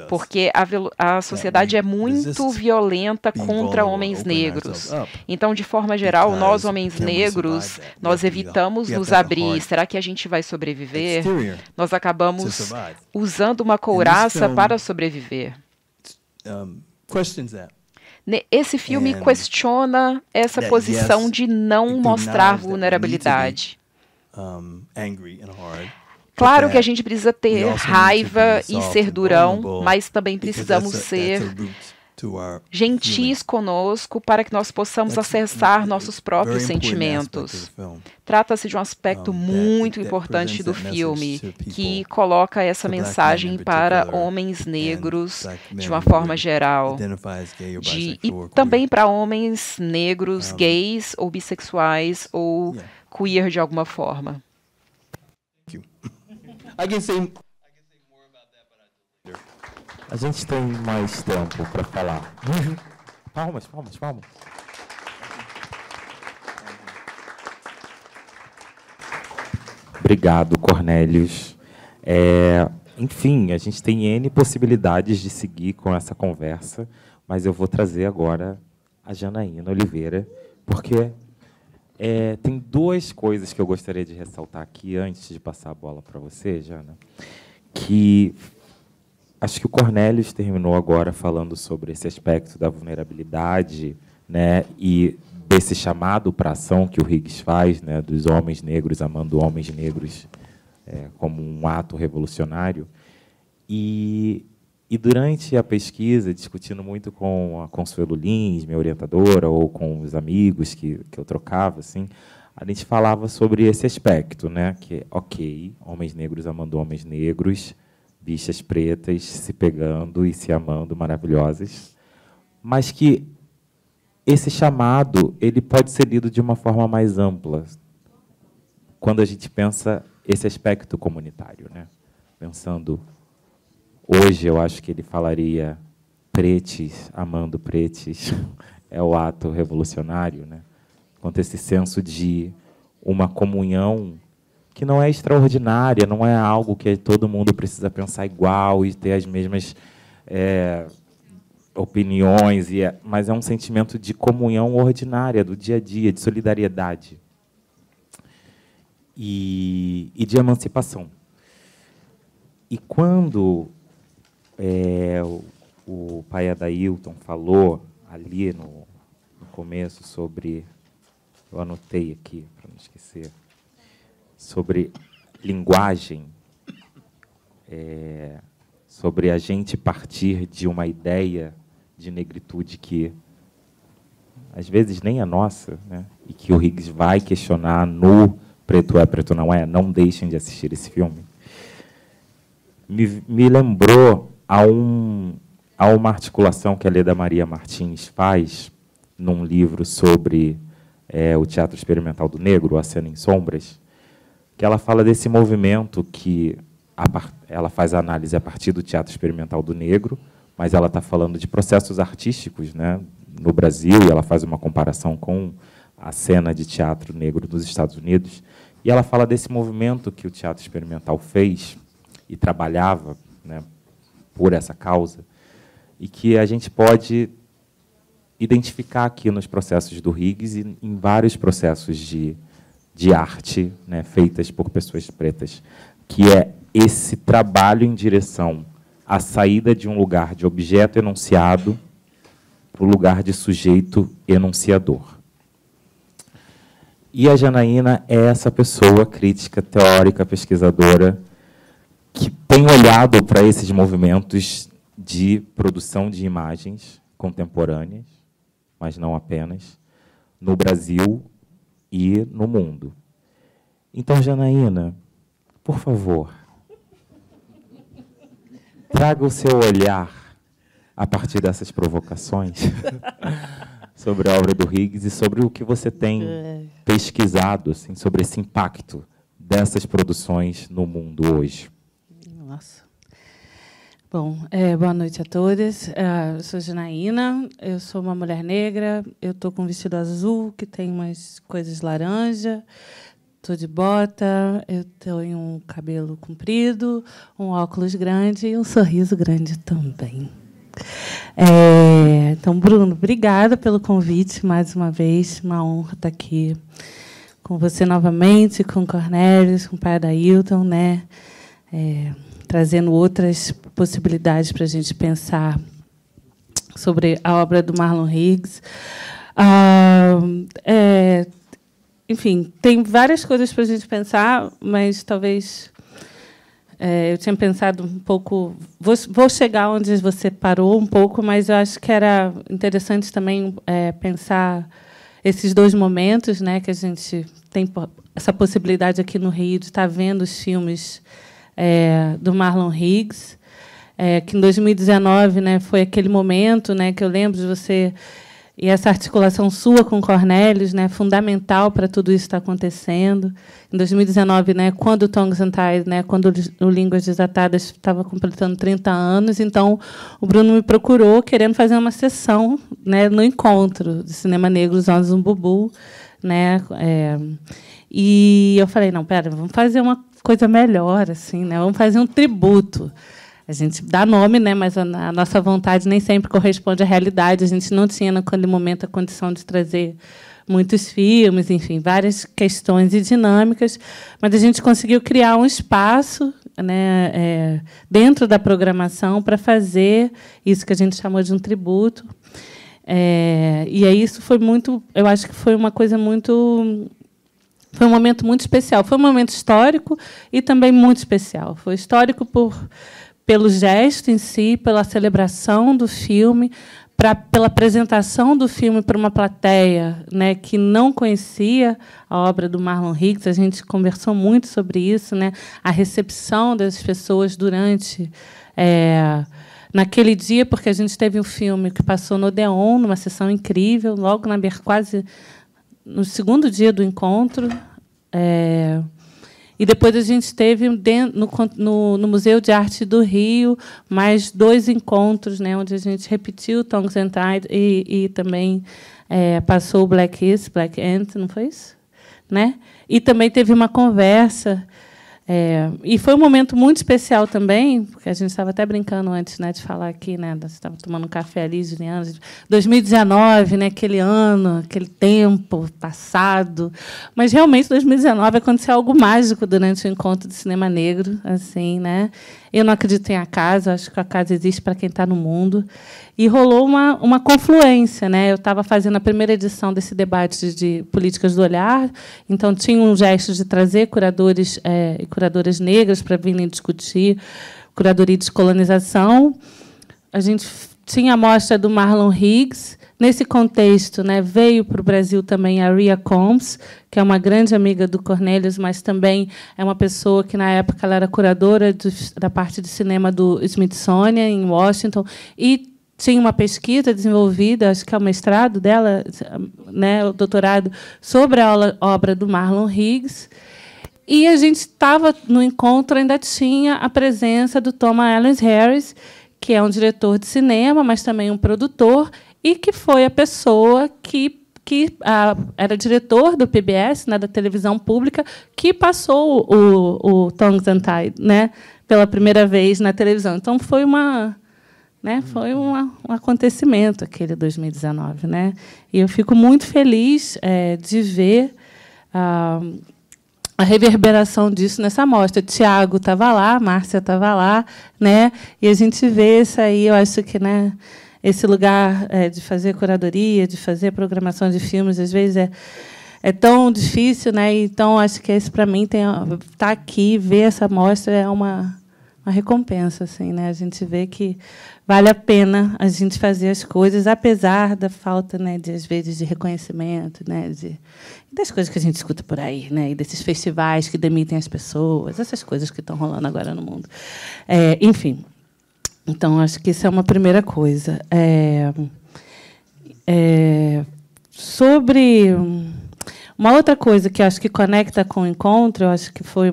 [SPEAKER 4] porque a sociedade é muito violenta contra homens negros. Então, de forma geral, nós homens negros, nós evitamos nos abrir. Será que a gente vai sobreviver? Nós acabamos usando uma couraça para sobreviver. Esse filme questiona essa posição de não mostrar vulnerabilidade. Claro que a gente precisa ter raiva e ser durão, mas também precisamos ser gentis conosco para que nós possamos acessar nossos próprios sentimentos. Trata-se de um aspecto muito importante do filme, que coloca essa mensagem para homens negros de uma forma geral, e também para homens negros, gays ou bissexuais ou queer de alguma forma.
[SPEAKER 3] A gente tem mais tempo para falar. Palmas, palmas, palmas. Obrigado, Cornélios. Enfim, a gente tem N possibilidades de seguir com essa conversa, mas eu vou trazer agora a Janaína Oliveira, porque tem duas coisas que eu gostaria de ressaltar aqui, antes de passar a bola para você, Jana, que acho que o Cornélios terminou agora falando sobre esse aspecto da vulnerabilidade, né, e desse chamado para ação que o Higgs faz, né, dos homens negros amando homens negros como um ato revolucionário. E durante a pesquisa, discutindo muito com a Consuelo Lins, minha orientadora, ou com os amigos que eu trocava, assim, a gente falava sobre esse aspecto, né, que, ok, homens negros amando homens negros, bichas pretas se pegando e se amando, maravilhosas, mas que esse chamado ele pode ser lido de uma forma mais ampla quando a gente pensa esse aspecto comunitário, né? Pensando, hoje eu acho que ele falaria pretes amando pretes, é o ato revolucionário, né? Quanto esse senso de uma comunhão que não é extraordinária, não é algo que todo mundo precisa pensar igual e ter as mesmas opiniões, mas é um sentimento de comunhão ordinária, do dia a dia, de solidariedade e de emancipação. E quando o pai Adailton falou ali no começo sobre eu anotei aqui, para não esquecer, sobre linguagem, sobre a gente partir de uma ideia de negritude que, às vezes, nem é nossa, né? E que o Higgs vai questionar no Preto é, Preto não é. Não deixem de assistir esse filme. Me lembrou a uma articulação que a Leda Maria Martins faz num livro sobre o Teatro Experimental do Negro, A Cena em Sombras, que ela fala desse movimento que ela faz a análise a partir do Teatro Experimental do Negro, mas ela está falando de processos artísticos, né, no Brasil, e ela faz uma comparação com a cena de teatro negro nos Estados Unidos, e ela fala desse movimento que o Teatro Experimental fez e trabalhava, né, por essa causa, e que a gente pode identificar aqui nos processos do Higgs e em vários processos de arte, né, feitas por pessoas pretas, que é esse trabalho em direção à saída de um lugar de objeto enunciado para o lugar de sujeito enunciador. E a Janaína é essa pessoa crítica, teórica, pesquisadora, que tem olhado para esses movimentos de produção de imagens contemporâneas, mas não apenas, no Brasil e no mundo. Então, Janaína, por favor, traga o seu olhar a partir dessas provocações sobre a obra do Higgs e sobre o que você tem pesquisado, assim, sobre esse impacto dessas produções no mundo hoje.
[SPEAKER 6] Nossa. Bom, boa noite a todas. Eu sou Janaína, eu sou uma mulher negra, eu estou com um vestido azul, que tem umas coisas laranja, estou de bota, eu tenho um cabelo comprido, um óculos grande e um sorriso grande também. Então, Bruno, obrigada pelo convite, mais uma vez, uma honra estar aqui com você novamente, com o Cornelius, com o pai da Ailton, né? Trazendo outras possibilidades para a gente pensar sobre a obra do Marlon Higgs. Enfim, tem várias coisas para a gente pensar, mas talvez eu tinha pensado um pouco. Vou chegar onde você parou um pouco, mas eu acho que era interessante também pensar esses dois momentos, né, que a gente tem essa possibilidade aqui no Rio de estar vendo os filmes do Marlon Higgs, que em 2019, né, foi aquele momento, né, que eu lembro de você. E essa articulação sua com o Cornelius, né, fundamental para tudo isso que está acontecendo. Em 2019, né, quando o Tongues and Ties, né, quando o Línguas Desatadas estava completando 30 anos, então o Bruno me procurou querendo fazer uma sessão, né, no encontro de cinema negro Os Olhos do Umbubu, né, e eu falei, não, pera, vamos fazer uma coisa melhor, assim, né, vamos fazer um tributo. A gente dá nome, né, mas a nossa vontade nem sempre corresponde à realidade. A gente não tinha, naquele momento, a condição de trazer muitos filmes, enfim, várias questões e dinâmicas, mas a gente conseguiu criar um espaço, né, dentro da programação para fazer isso que a gente chamou de um tributo. E aí isso foi muito, eu acho que foi uma coisa muito... Foi um momento muito especial. Foi um momento histórico e também muito especial. Foi histórico pelo gesto em si, pela celebração do filme, pela apresentação do filme para uma plateia, né, que não conhecia a obra do Marlon Higgs. A gente conversou muito sobre isso, né, a recepção das pessoas durante naquele dia, porque a gente teve um filme que passou no Odeon, numa sessão incrível, logo quase no segundo dia do encontro. E depois a gente teve no Museu de Arte do Rio mais 2 encontros, né, onde a gente repetiu Tongues and Ties e também passou o Black Ant, não foi isso? Né? E também teve uma conversa E foi um momento muito especial também, porque a gente estava até brincando antes, né, de falar aqui, né, você estava tomando um café ali, Juliana, 2019, né, aquele ano, aquele tempo passado, mas realmente 2019 aconteceu algo mágico durante o encontro de cinema negro, assim, né? Eu não acredito em acaso, acho que o acaso existe para quem está no mundo. E rolou uma confluência, né? Eu estava fazendo a primeira edição desse debate de políticas do olhar, então tinha um gesto de trazer curadores e curadoras negras para virem discutir curadoria e descolonização. A gente tinha a mostra do Marlon Higgs. Nesse contexto, né, veio para o Brasil também a Ria Combs, que é uma grande amiga do Cornelius, mas também é uma pessoa que, na época, ela era curadora da parte de cinema do Smithsonian, em Washington, e tinha uma pesquisa desenvolvida, acho que é o mestrado dela, né, o doutorado, sobre a obra do Marlon Higgs. E a gente estava no encontro, ainda tinha a presença do Thomas Allen Harris, que é um diretor de cinema, mas também um produtor, e que foi a pessoa que era diretor do PBS, né, da televisão pública, que passou o Tongues Untied, né, pela primeira vez na televisão. Então, foi um acontecimento, aquele 2019. Né? E eu fico muito feliz de ver a reverberação disso nessa mostra. Tiago estava lá, Márcia estava lá, né, e a gente vê isso aí, eu acho que, né, esse lugar de fazer curadoria, de fazer programação de filmes, às vezes é tão difícil, né? Então, acho que esse, para mim, estar aqui, ver essa mostra é uma recompensa, assim, né? A gente vê que vale a pena a gente fazer as coisas, apesar da falta, né, às vezes, de reconhecimento, né, das coisas que a gente escuta por aí, né, e desses festivais que demitem as pessoas, essas coisas que estão rolando agora no mundo. Enfim. Então, acho que isso é uma primeira coisa. Sobre uma outra coisa que acho que conecta com o encontro, eu acho que foi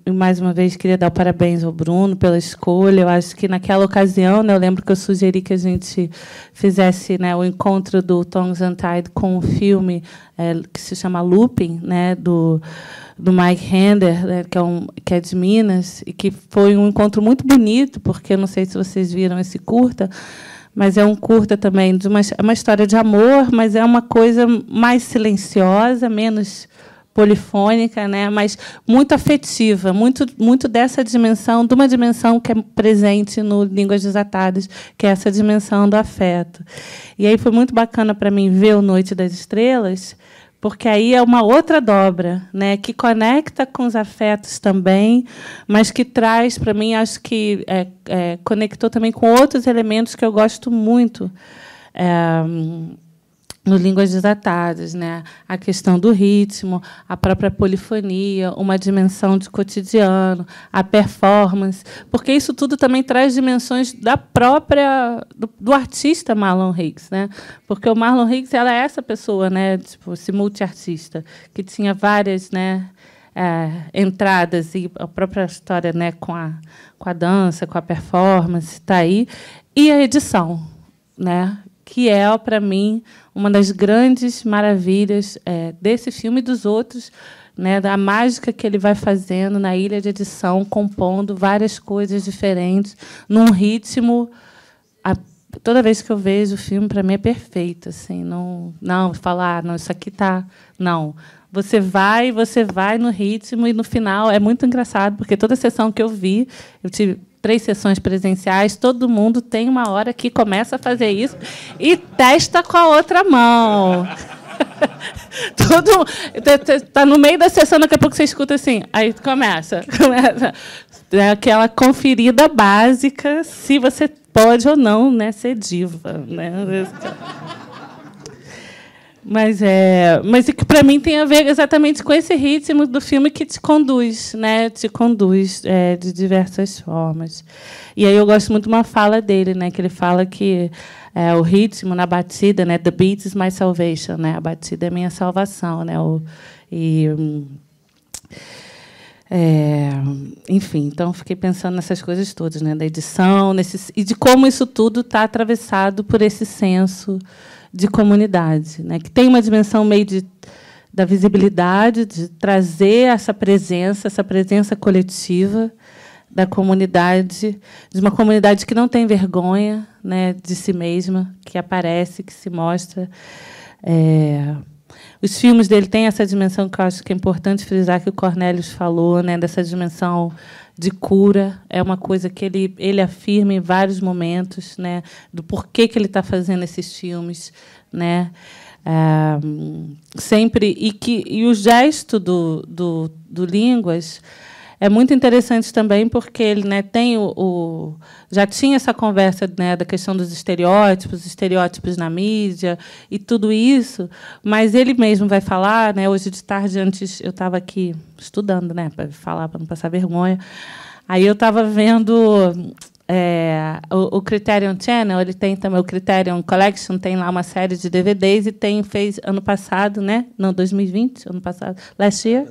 [SPEAKER 6] e mais uma vez queria dar parabéns ao Bruno pela escolha. Eu acho que naquela ocasião, né, eu lembro que eu sugeri que a gente fizesse, né, o encontro do Tongues Untied com um filme que se chama Looping, né, do Mike Hender, né, que é de Minas, e que foi um encontro muito bonito, porque eu não sei se vocês viram esse curta, mas é um curta também de uma história de amor, mas é uma coisa mais silenciosa, menos polifônica, né, mas muito afetiva, muito dessa dimensão, de uma dimensão que é presente no Línguas Desatadas, que é essa dimensão do afeto. E aí foi muito bacana para mim ver o Noite das Estrelas, porque aí é uma outra dobra, né, que conecta com os afetos também, mas que traz, para mim, acho que conectou também com outros elementos que eu gosto muito no Línguas Desatadas, né? A questão do ritmo, a própria polifonia, uma dimensão de cotidiano, a performance, porque isso tudo também traz dimensões da própria do artista Marlon Higgs, né? Porque o Marlon Higgs, ela é essa pessoa, né? Tipo, esse multiartista que tinha várias, né, entradas, e a própria história, né, com a dança, com a performance, está aí, e a edição, né, que é, para mim, uma das grandes maravilhas desse filme e dos outros, né, da mágica que ele vai fazendo na ilha de edição, compondo várias coisas diferentes, num ritmo. Toda vez que eu vejo o filme, para mim, é perfeito. Assim, não falar, não, isso aqui está. Não. Você vai no ritmo, e no final é muito engraçado, porque toda sessão que eu vi, eu tive 3 sessões presenciais, todo mundo tem uma hora que começa a fazer isso e testa com a outra mão. Está no meio da sessão, daqui a pouco você escuta assim, aí começa. É aquela conferida básica, se você pode ou não, né, ser diva. Né? Mas que, para mim, tem a ver exatamente com esse ritmo do filme que te conduz, né? Te conduz de diversas formas. E aí eu gosto muito de uma fala dele, né? Que ele fala que o ritmo na batida, né? The beat is my salvation, né? A batida é minha salvação, né? Enfim, então fiquei pensando nessas coisas todas, né? Da edição, e de como isso tudo está atravessado por esse senso de comunidade, né, que tem uma dimensão meio de da visibilidade, de trazer essa presença coletiva da comunidade, de uma comunidade que não tem vergonha, né, de si mesma, que aparece, que se mostra. Os filmes dele têm essa dimensão que eu acho que é importante frisar, que o Cornelius falou, né, dessa dimensão de cura. É uma coisa que ele afirma em vários momentos, né, do porquê que ele está fazendo esses filmes, né, sempre. E o gesto do Línguas é muito interessante também, porque ele, né, tem já tinha essa conversa, né, da questão dos estereótipos na mídia e tudo isso, mas ele mesmo vai falar, né, hoje de tarde, antes eu estava aqui estudando, né, para falar, para não passar vergonha. Aí eu estava vendo o Criterion Channel, ele tem também o Criterion Collection, tem lá uma série de DVDs e fez ano passado, né, não, 2020, ano passado, last year.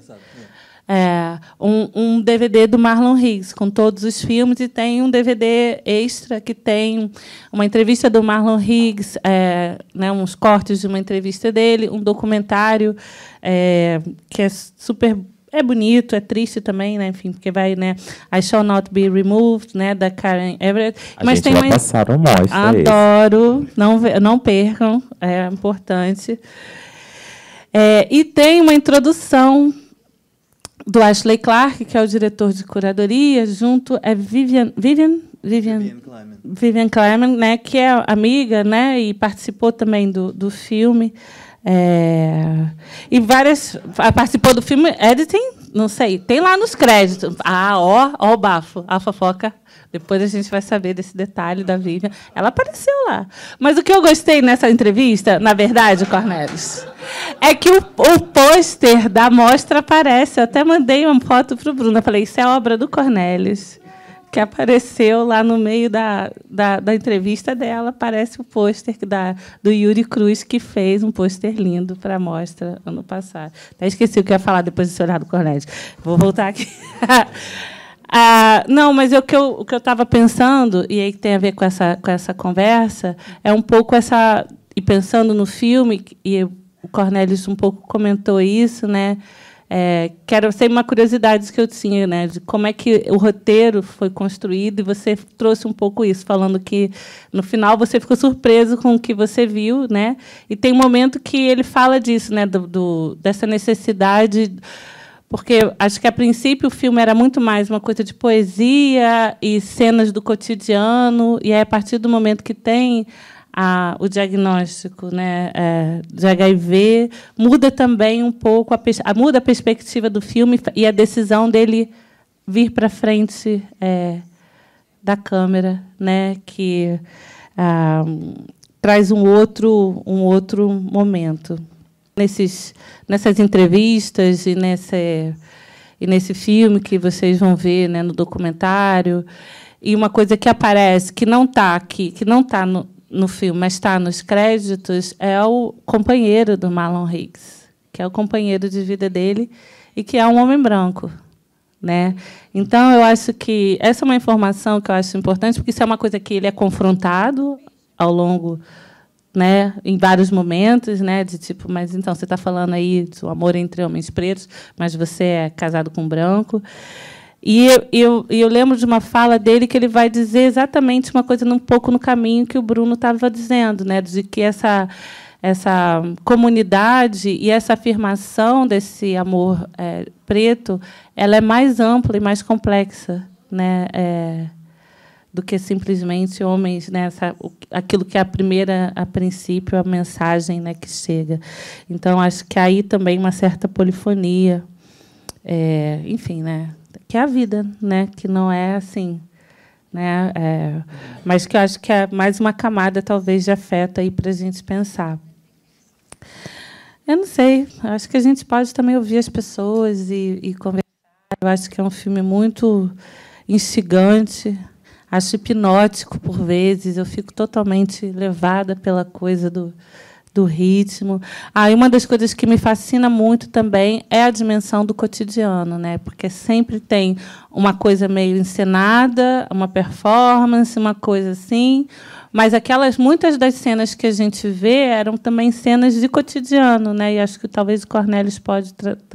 [SPEAKER 6] Um DVD do Marlon Higgs, com todos os filmes, e tem um DVD extra que tem uma entrevista do Marlon Higgs, né, uns cortes de uma entrevista dele, um documentário que é super bonito, é triste também, né, enfim, porque vai, né, I Shall Not Be Removed, né, da Karen Everett.
[SPEAKER 3] Mas tem vai passar uma mostra.
[SPEAKER 6] Adoro, não percam, é importante. E tem uma introdução do Ashley Clark, que é o diretor de curadoria, junto Vivian Kleiman, né, que é amiga, né, e participou também do filme. E participou do filme editing, não sei, tem lá nos créditos. Ó o bafo, a fofoca. Depois a gente vai saber desse detalhe da Vivian. Ela apareceu lá. Mas o que eu gostei nessa entrevista, na verdade, Cornelius, é que o pôster da mostra aparece. Eu até mandei uma foto para o Bruno. Eu falei, isso é obra do Cornelius, que apareceu lá no meio da entrevista dela. Aparece o pôster do Yuri Cruz, que fez um pôster lindo para a mostra ano passado. Até esqueci o que eu ia falar depois de olhar do Cornelius. Vou voltar aqui. Não, mas o que eu estava pensando, e aí tem a ver com essa conversa, é um pouco essa... E pensando no filme, e o Cornelius um pouco comentou isso, né? Que era sempre uma curiosidade que eu tinha, né, de como é que o roteiro foi construído, e você trouxe um pouco isso, falando que, no final, você ficou surpreso com o que você viu, né? E tem um momento que ele fala disso, né, dessa necessidade... Porque acho que, a princípio, o filme era muito mais uma coisa de poesia e cenas do cotidiano, e aí, a partir do momento que tem o diagnóstico, né, de HIV, muda também um pouco, muda a perspectiva do filme e a decisão dele vir para frente da câmera, né, que traz um outro momento. Nessas entrevistas e nesse filme que vocês vão ver, né, no documentário, e uma coisa que aparece, que não está aqui, que não está no filme, mas está nos créditos, é o companheiro do Marlon Higgs, que é o companheiro de vida dele e que é um homem branco, né? Então, eu acho que essa é uma informação que eu acho importante, porque isso é uma coisa que ele é confrontado ao longo, né, em vários momentos, né, de tipo, mas então você está falando aí do amor entre homens pretos, mas você é casado com um branco. E eu lembro de uma fala dele que ele vai dizer exatamente uma coisa um pouco no caminho que o Bruno estava dizendo, né, de que essa comunidade e essa afirmação desse amor preto, ela é mais ampla e mais complexa, né, do que simplesmente homens, né, aquilo que é a princípio, a mensagem, né, que chega. Então, acho que aí também uma certa polifonia, enfim, né, que é a vida, né, que não é assim, né, mas que eu acho que é mais uma camada, talvez, de afeto aí para a gente pensar. Eu não sei, acho que a gente pode também ouvir as pessoas e conversar. Eu acho que é um filme muito instigante, acho hipnótico por vezes, eu fico totalmente levada pela coisa do ritmo. E uma das coisas que me fascina muito também é a dimensão do cotidiano, né? Porque sempre tem uma coisa meio encenada, uma performance, uma coisa assim, mas muitas das cenas que a gente vê eram também cenas de cotidiano, né? E acho que talvez o Cornelius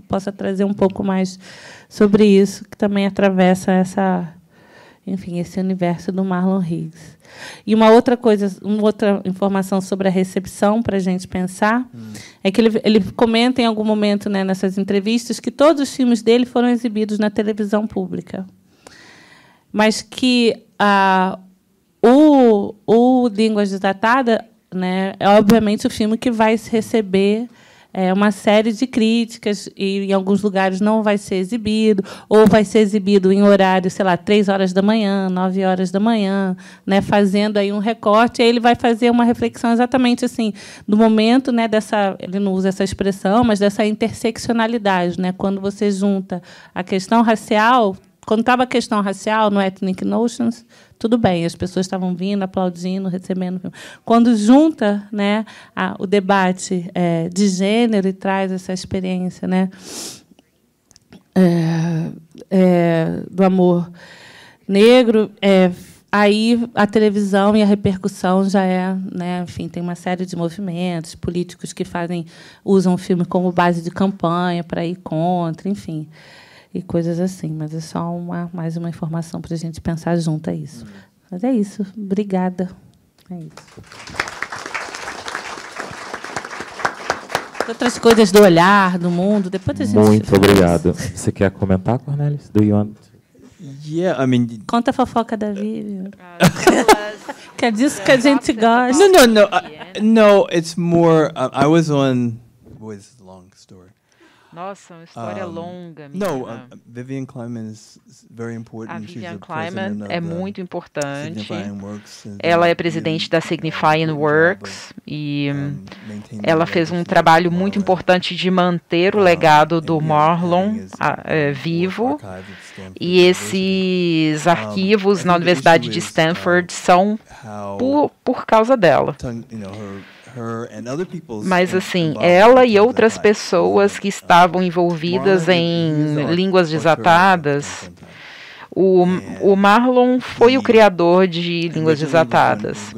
[SPEAKER 6] possa trazer um pouco mais sobre isso, que também atravessa esse universo do Marlon Higgs. E uma outra informação sobre a recepção para a gente pensar é que ele comenta em algum momento, né, nessas entrevistas, que todos os filmes dele foram exibidos na televisão pública, mas que o Línguas Desatadas, né, é obviamente o filme que vai receber uma série de críticas, e em alguns lugares não vai ser exibido, ou vai ser exibido em horário, 3h da manhã, 9h da manhã, né, fazendo aí um recorte. E aí ele vai fazer uma reflexão exatamente assim do momento, né, ele não usa essa expressão, mas dessa interseccionalidade, né, quando você junta a questão racial. Quando estava a questão racial no Ethnic Notions, tudo bem, as pessoas estavam vindo, aplaudindo, recebendo. Quando junta, né, o debate de gênero e traz essa experiência, né, do amor negro, aí a televisão e a repercussão já né, enfim, tem uma série de movimentos políticos que usam o filme como base de campanha para ir contra, enfim. E coisas assim, mas é só mais uma informação para a gente pensar junto a isso. Mas é isso. Obrigada. É isso. Outras coisas do olhar, do mundo, depois a gente...
[SPEAKER 3] Muito obrigado. Você quer comentar, Cornelius? Do you want?
[SPEAKER 7] Yeah, I mean...
[SPEAKER 6] Conta a fofoca da Vivian. Que é disso que a gente gosta.
[SPEAKER 7] No, it's more... I was on... Boy, this is a long story.
[SPEAKER 4] Nossa, uma história longa.
[SPEAKER 7] Vivian Kleiman is very important.
[SPEAKER 4] A Vivian Kleiman é muito importante. Ela é presidente da Signifying Works e ela fez um trabalho muito importante de manter o legado do Marlon vivo. E esses arquivos na Universidade de Stanford são por causa dela. Mas, assim, ela e outras pessoas que estavam envolvidas em Línguas Desatadas, o Marlon foi o criador de Línguas Desatadas.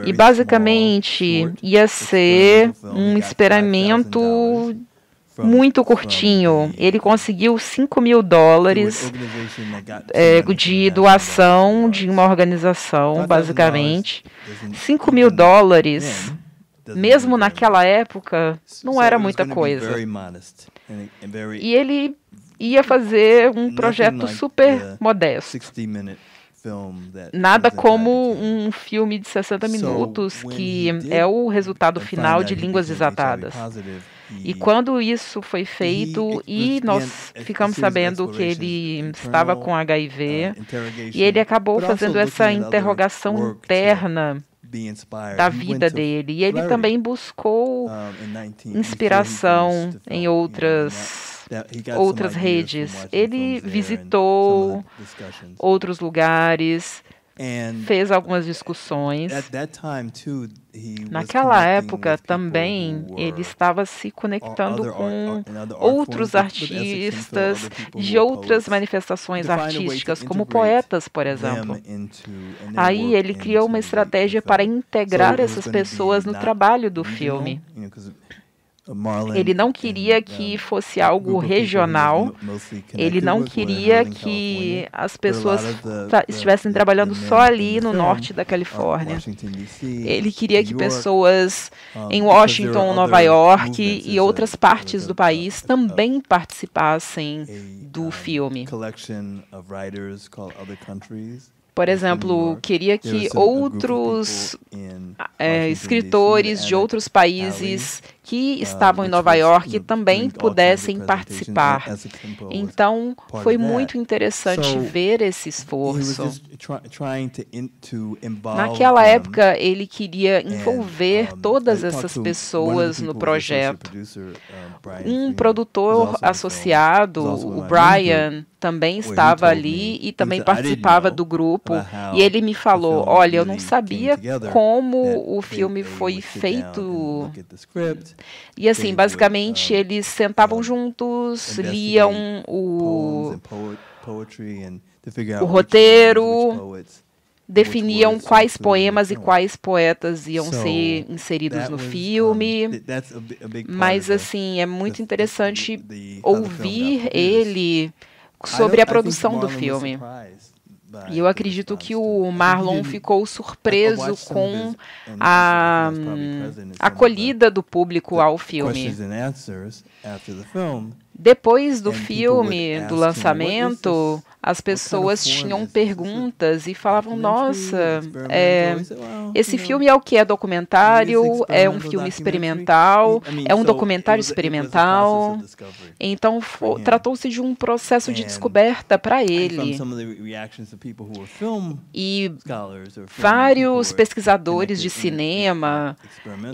[SPEAKER 4] E, basicamente, ia ser um experimento muito curtinho. Ele conseguiu $5.000 de doação de uma organização, basicamente. $5.000... mesmo naquela época, não era muita coisa. E ele ia fazer um projeto super modesto. Nada como um filme de 60 minutos, que é o resultado final de Línguas Desatadas. E quando isso foi feito, e nós ficamos sabendo que ele estava com HIV, e ele acabou fazendo essa interrogação interna da vida dele. E ele também buscou inspiração em outras redes. Ele visitou outros lugares, fez algumas discussões. Naquela época também ele estava se conectando com outros artistas de outras manifestações artísticas, como poetas, por exemplo. Aí ele criou uma estratégia para integrar essas pessoas no trabalho do filme. Ele não queria que fosse algo regional, ele não queria que as pessoas estivessem trabalhando só ali no norte da Califórnia. Ele queria que pessoas em Washington, Nova York e outras partes do país também participassem do filme. Por exemplo, queria que outros escritores de outros países que estavam em Nova York também pudessem participar. Então, foi muito interessante ver esse esforço. Naquela época, ele queria envolver todas essas pessoas no projeto. Um produtor associado, o Brian, também estava ali e também participava do grupo. E ele me falou, olha, eu não sabia como o filme foi feito. E assim, basicamente, eles sentavam juntos, liam o roteiro, definiam quais poemas e quais poetas iam ser inseridos no filme. Mas assim, é muito interessante ouvir ele sobre a produção do filme. E eu acredito que o Marlon ficou surpreso com a acolhida do público ao filme. Depois do filme, do lançamento, as pessoas tinham perguntas e falavam, nossa, esse filme é o que? É documentário? É um filme experimental? É um documentário experimental? Então, tratou-se de um processo de descoberta para ele. E vários pesquisadores de cinema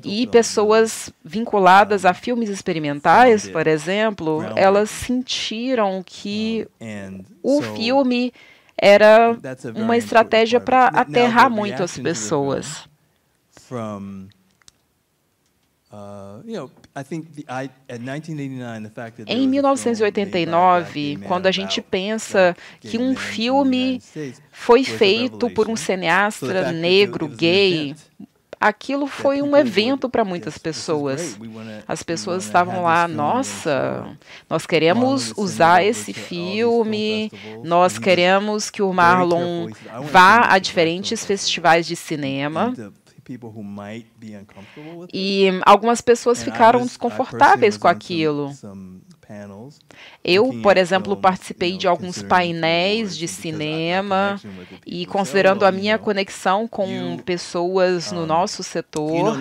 [SPEAKER 4] e pessoas vinculadas a filmes experimentais, por exemplo, elas sentiram que o filme era uma estratégia para aterrar muito as pessoas. Em 1989, quando a gente pensa que um filme foi feito por um cineasta negro, gay, aquilo foi um evento para muitas pessoas. As pessoas estavam lá, nossa, nós queremos usar esse filme, nós queremos que o Marlon vá a diferentes festivais de cinema. E algumas pessoas ficaram desconfortáveis com aquilo. Eu, por exemplo, participei de alguns painéis de cinema e, considerando a minha conexão com pessoas no nosso setor,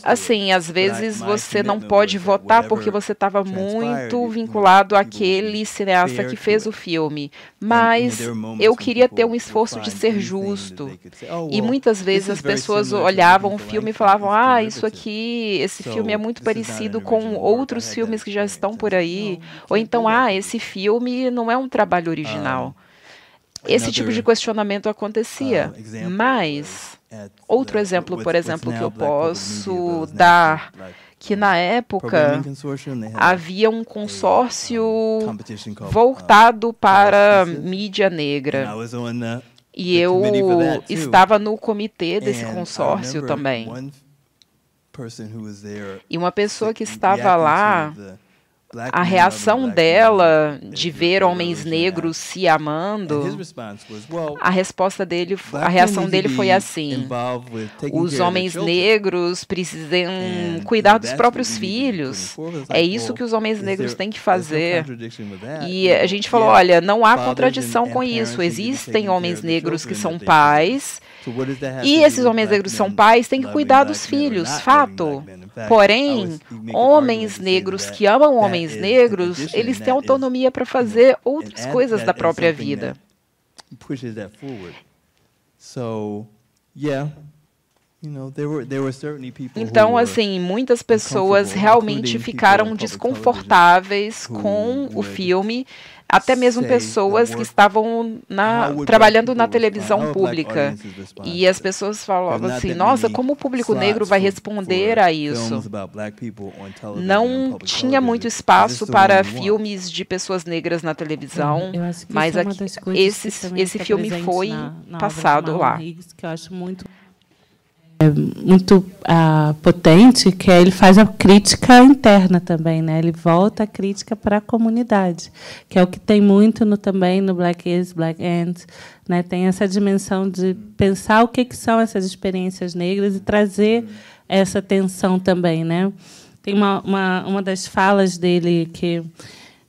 [SPEAKER 4] assim, às vezes você não pode votar porque você estava muito vinculado àquele cineasta que fez o filme, mas eu queria ter um esforço de ser justo. E muitas vezes as pessoas olhavam o filme e falavam, isso aqui, esse filme é muito parecido com outros filmes que já estão por aí, ou então, esse filme não é um trabalho original. Esse tipo de questionamento acontecia. Mas, outro exemplo, por exemplo, que eu posso dar, que na época havia um consórcio voltado para mídia negra. E eu estava no comitê desse consórcio também. E uma pessoa que estava lá, a reação dela de ver homens negros se amando, a reação dele foi assim: os homens negros precisam cuidar dos próprios filhos. É isso que os homens negros têm que fazer. E a gente falou, olha, não há contradição com isso. Existem homens negros que são pais, e esses homens negros que são pais têm que cuidar dos filhos, fato. Porém, homens negros que amam homens negros, eles têm autonomia para fazer outras coisas da própria vida. Então, assim, muitas pessoas realmente ficaram desconfortáveis com o filme, até mesmo pessoas que estavam trabalhando na televisão pública. E as pessoas falavam assim, nossa, como o público negro vai responder a isso? Não tinha muito espaço para filmes de pessoas negras na televisão, mas esse filme foi passado lá.
[SPEAKER 6] Que eu acho muito potente, que ele faz a crítica interna também, né? Ele volta a crítica para a comunidade, que é o que tem muito também no Black Is, Black Ends, né? Tem essa dimensão de pensar o que são essas experiências negras e trazer essa tensão também, né? Tem uma das falas dele que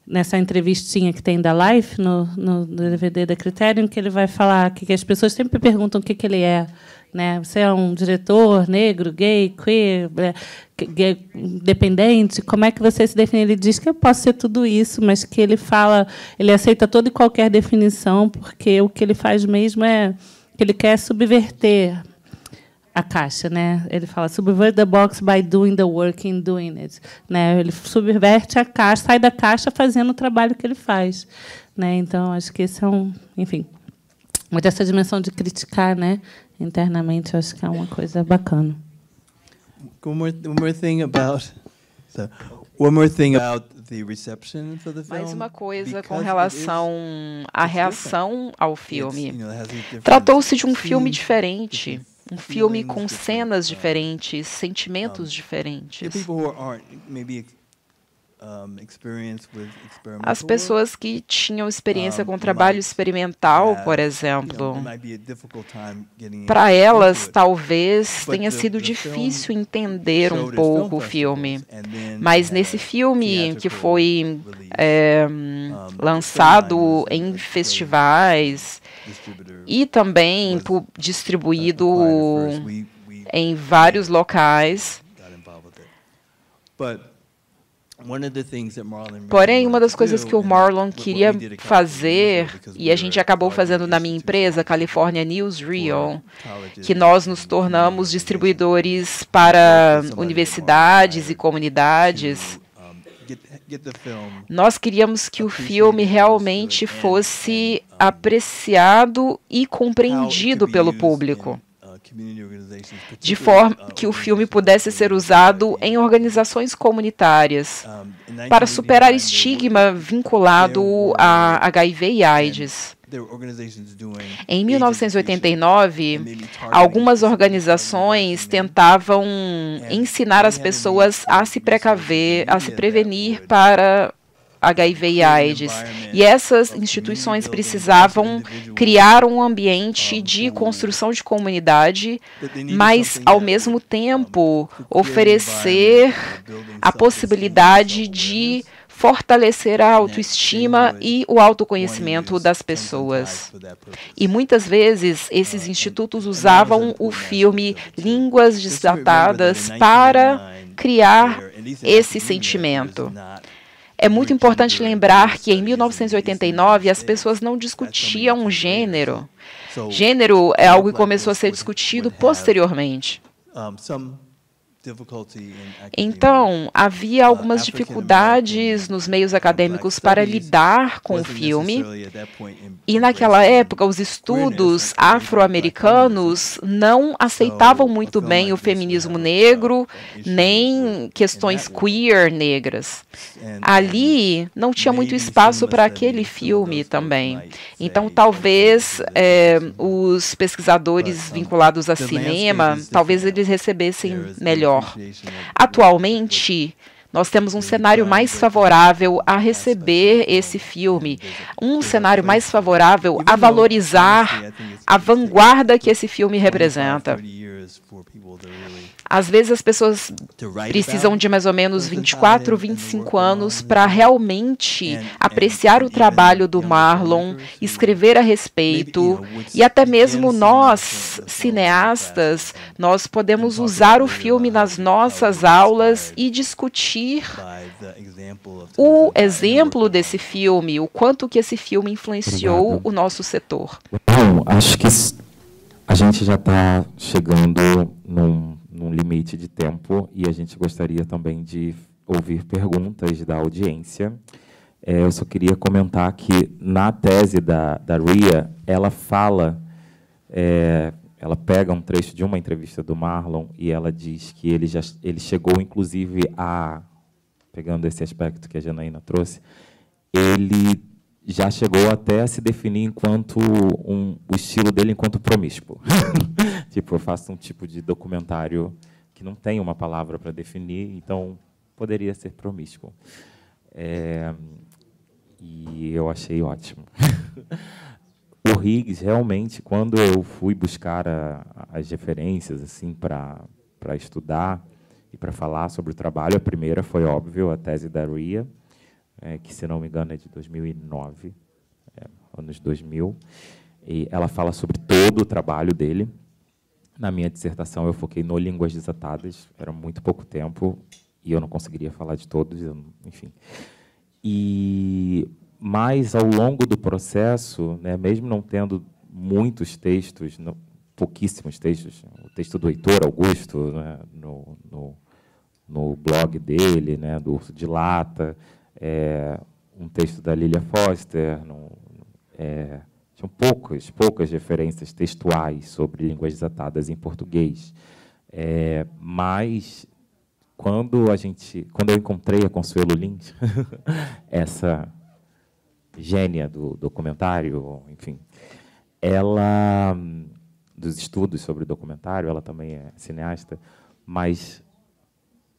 [SPEAKER 6] nessa entrevistinha que tem da Life no DVD da Criterion, que ele vai falar que as pessoas sempre perguntam o que ele é. Né? Você é um diretor negro, gay, queer, gay, independente? Como é que você se define? Ele diz que eu posso ser tudo isso, mas que ele aceita toda e qualquer definição, porque o que ele faz mesmo é que ele quer subverter a caixa, né? Ele fala subvert the box by doing the work and doing it, né? Ele subverte a caixa, sai da caixa fazendo o trabalho que ele faz, né? Então acho que esse é enfim. muito essa dimensão de criticar, né, internamente, eu acho que é uma coisa bacana.
[SPEAKER 7] One more thing about the reception for the film.
[SPEAKER 4] Mais uma coisa com relação à reação ao filme. Tratou-se de um filme diferente, um filme com cenas diferentes, sentimentos diferentes. As pessoas que tinham experiência com trabalho experimental, por exemplo, para elas talvez tenha sido difícil entender um pouco o filme. Mas nesse filme que foi lançado em festivais e também distribuído em vários locais, porém, uma das coisas que o Marlon queria fazer, e a gente acabou fazendo na minha empresa, California Newsreel, que nós nos tornamos distribuidores para universidades e comunidades, nós queríamos que o filme realmente fosse apreciado e compreendido pelo público, de forma que o filme pudesse ser usado em organizações comunitárias para superar estigma vinculado a HIV e AIDS. Em 1989, algumas organizações tentavam ensinar as pessoas a se prevenir para HIV e AIDS. E essas instituições precisavam criar um ambiente de construção de comunidade, mas, ao mesmo tempo, oferecer a possibilidade de fortalecer a autoestima e o autoconhecimento das pessoas. E muitas vezes esses institutos usavam o filme Línguas Desatadas para criar esse sentimento. É muito importante lembrar que, em 1989, as pessoas não discutiam gênero. Gênero é algo que começou a ser discutido posteriormente. Então, havia algumas dificuldades nos meios acadêmicos para lidar com o filme, e naquela época os estudos afro-americanos não aceitavam muito bem o feminismo negro, nem questões queer negras. Ali não tinha muito espaço para aquele filme também. Então, talvez os pesquisadores vinculados a cinema, talvez eles recebessem melhor. Atualmente, nós temos um cenário mais favorável a receber esse filme, um cenário mais favorável a valorizar a vanguarda que esse filme representa. Às vezes as pessoas precisam de mais ou menos 24, 25 anos para realmente apreciar o trabalho do Marlon, escrever a respeito, e até mesmo nós, cineastas, nós podemos usar o filme nas nossas aulas e discutir o exemplo desse filme, o quanto que esse filme influenciou o nosso setor.
[SPEAKER 3] Bom, acho que a gente já está chegando num limite de tempo e a gente gostaria também de ouvir perguntas da audiência. Eu só queria comentar que na tese da Ria, ela fala, ela pega um trecho de uma entrevista do Marlon e ela diz que ele chegou, inclusive, pegando esse aspecto que a Janaína trouxe, ele já chegou até a se definir enquanto o estilo dele enquanto promíscuo. Tipo, eu faço um tipo de documentário que não tem uma palavra para definir, então poderia ser promíscuo. E eu achei ótimo. O Higgs, realmente, quando eu fui buscar as referências assim para estudar e para falar sobre o trabalho, a primeira foi, óbvio, a tese da Ria, que, se não me engano, é de 2009, anos 2000. E ela fala sobre todo o trabalho dele. Na minha dissertação, eu foquei no Línguas Desatadas. Era muito pouco tempo e eu não conseguiria falar de todos, enfim. Mas, ao longo do processo, né, mesmo não tendo muitos textos, pouquíssimos textos, o texto do Heitor Augusto, né, no blog dele, né, do Urso de Lata, um texto da Lilia Foster, deixa tinham poucas referências textuais sobre línguas desatadas em português. Mas quando eu encontrei a Consuelo Lins, essa gênia do documentário, enfim, ela dos estudos sobre documentário, ela também é cineasta, mas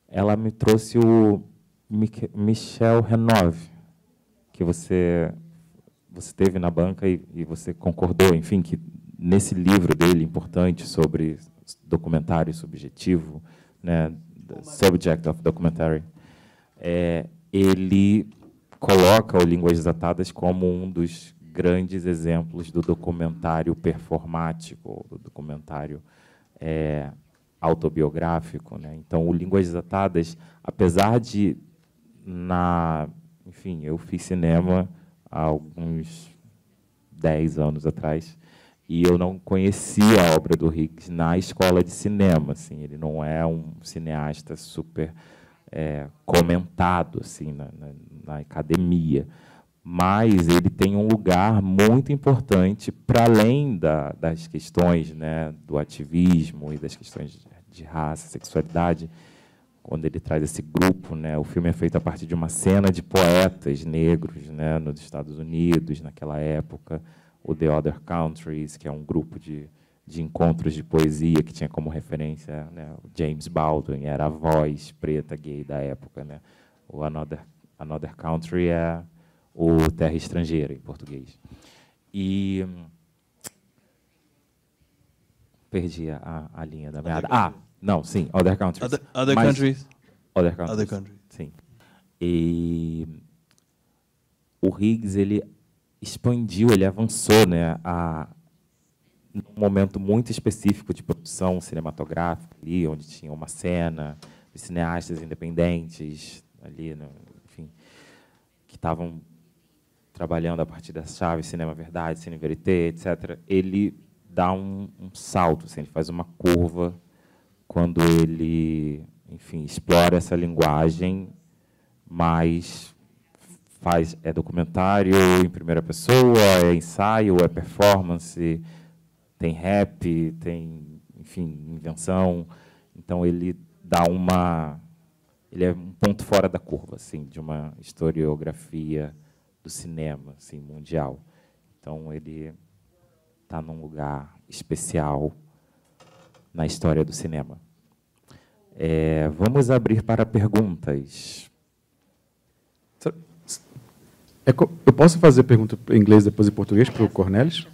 [SPEAKER 3] ela me trouxe o Michel Renove, que você teve na banca e você concordou, enfim, que nesse livro dele importante sobre documentário subjetivo, né, The Subject of Documentary, ele coloca o Línguas Desatadas como um dos grandes exemplos do documentário performático, do documentário autobiográfico, né? Então, o Línguas Desatadas, apesar de enfim, eu fiz cinema há alguns 10 anos atrás, e eu não conhecia a obra do Higgs na escola de cinema. Assim, ele não é um cineasta super comentado assim, na academia, mas ele tem um lugar muito importante para além das questões, né, do ativismo e das questões de raça, sexualidade. Quando ele traz esse grupo, né, o filme é feito a partir de uma cena de poetas negros, né, nos Estados Unidos, naquela época, o The Other Countries, que é um grupo de encontros de poesia que tinha como referência, né, o James Baldwin, era a voz preta gay da época, né. O Another Country é o Terra Estrangeira, em português. E perdi a linha da meada. Não, sim, Other Countries.
[SPEAKER 7] Other countries?
[SPEAKER 3] Other Countries.
[SPEAKER 7] Other countries.
[SPEAKER 3] Sim. E o Higgs, ele expandiu, ele avançou, né, num momento muito específico de produção cinematográfica, ali, onde tinha uma cena de cineastas independentes, ali, enfim, que estavam trabalhando a partir das chaves Cinema Verdade, Cine Verité, etc. Ele dá um salto, assim, ele faz uma curva quando ele, enfim, explora essa linguagem, mas é documentário em primeira pessoa, é ensaio, é performance, tem rap, tem, enfim, invenção. Então ele ele é um ponto fora da curva, assim, de uma historiografia do cinema, assim, mundial. Então ele está num lugar especial na história do cinema. Vamos abrir para perguntas.
[SPEAKER 8] Eu posso fazer pergunta em inglês depois em português para o Cornelis?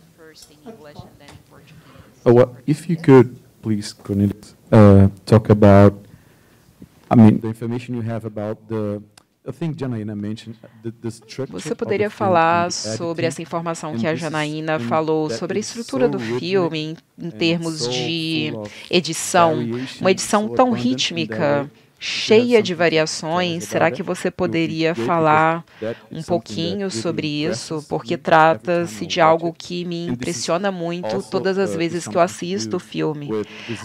[SPEAKER 8] If you could, please, Cornelis, talk about, the information you have about
[SPEAKER 4] Você poderia falar sobre essa informação que a Janaína falou sobre a estrutura do filme em termos de edição, uma edição tão rítmica, cheia de variações. Será que você poderia falar um pouquinho sobre isso? Porque trata-se de algo que me impressiona muito todas as vezes que eu assisto o filme.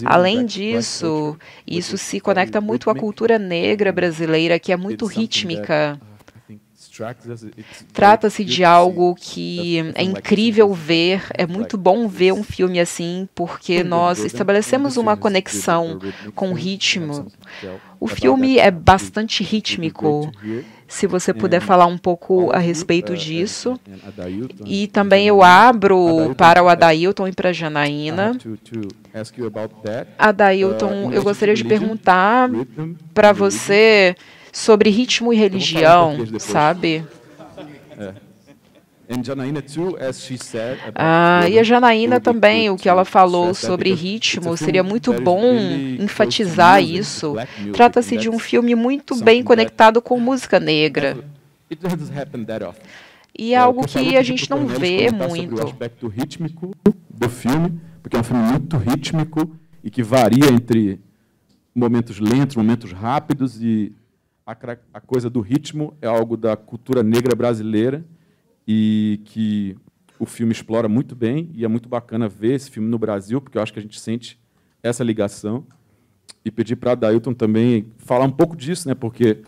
[SPEAKER 4] Além disso, isso se conecta muito à cultura negra brasileira, que é muito rítmica. Trata-se de algo que é incrível ver, é muito bom ver um filme assim, porque nós estabelecemos uma conexão com o ritmo. O filme é bastante rítmico. Se você puder falar um pouco a respeito disso. E também eu abro para o Adailton e para a Janaína. Adailton, eu gostaria de perguntar para você sobre ritmo e religião, sabe? E a Janaína também, o que ela falou sobre ritmo, seria muito bom enfatizar isso. Trata-se de um filme muito bem conectado com música negra. E é algo que a gente não vê muito.
[SPEAKER 8] O aspecto rítmico do filme, porque é um filme muito rítmico e que varia entre momentos lentos, momentos rápidos, e a coisa do ritmo é algo da cultura negra brasileira e que o filme explora muito bem, e é muito bacana ver esse filme no Brasil, porque eu acho que a gente sente essa ligação. E pedir para a Adailton também falar um pouco disso, né, porque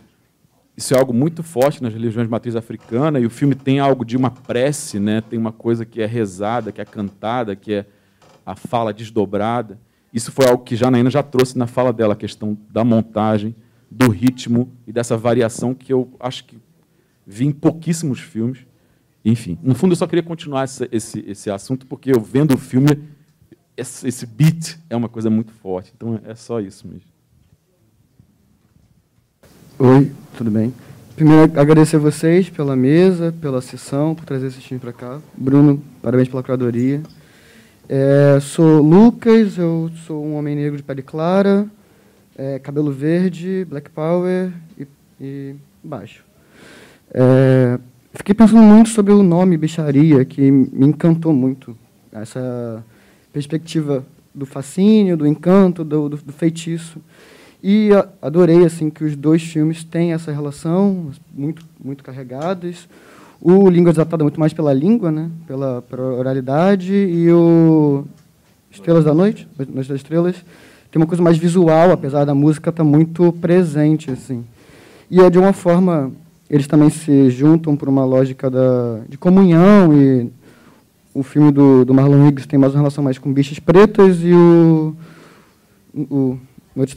[SPEAKER 8] isso é algo muito forte nas religiões de matriz africana, e o filme tem algo de uma prece, né? Tem uma coisa que é rezada, que é cantada, que é a fala desdobrada. Isso foi algo que Janaína já trouxe na fala dela, a questão da montagem, do ritmo e dessa variação que eu acho que vi em pouquíssimos filmes. Enfim, no fundo, eu só queria continuar esse assunto, porque eu vendo o filme, esse beat é uma coisa muito forte. Então, é só isso mesmo.
[SPEAKER 9] Oi, tudo bem? Primeiro, agradecer a vocês pela mesa, pela sessão, por trazer esse time para cá. Bruno, parabéns pela curadoria. Sou Lucas, eu sou um homem negro de pele clara, cabelo verde, black power e baixo. Fiquei pensando muito sobre o nome Bicharia, que me encantou muito. Essa perspectiva do fascínio, do encanto, do feitiço. E adorei assim que os dois filmes têm essa relação, muito carregadas. O Língua Desatada muito mais pela língua, né? Pela oralidade, e o Estrelas da Noite, Noite das Estrelas, tem uma coisa mais visual, apesar da música estar muito presente, assim. E de uma forma, eles também se juntam por uma lógica de comunhão, e o filme do Marlon Higgs tem mais uma relação mais com bichas pretas, e o Noite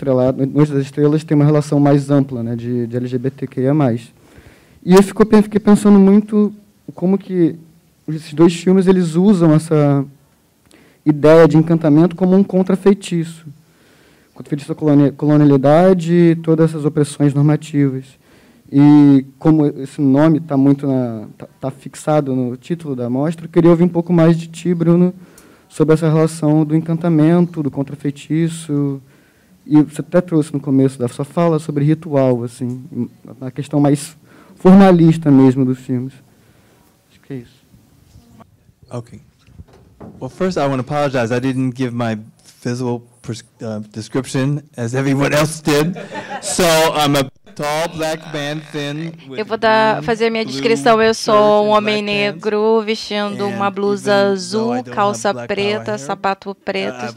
[SPEAKER 9] das Estrelas tem uma relação mais ampla, né, de LGBTQIA+. E eu fiquei pensando muito como que esses dois filmes eles usam essa ideia de encantamento como um contrafeitiço. Contrafeitiço da colonialidade e todas essas opressões normativas. E como esse nome está muito tá fixado no título da mostra, eu queria ouvir um pouco mais de ti, Bruno, sobre essa relação do encantamento, do contrafeitiço. E você até trouxe no começo da sua fala sobre ritual, assim, a questão mais formalista mesmo dos filmes. Acho que é isso.
[SPEAKER 7] Okay. Well, first I want to apologize. I didn't give my physical description as everyone else did. So I'm a tall black man, thin.
[SPEAKER 10] Eu vou fazer a minha descrição. Eu sou um homem negro vestindo uma blusa azul, calça preta, sapato preto,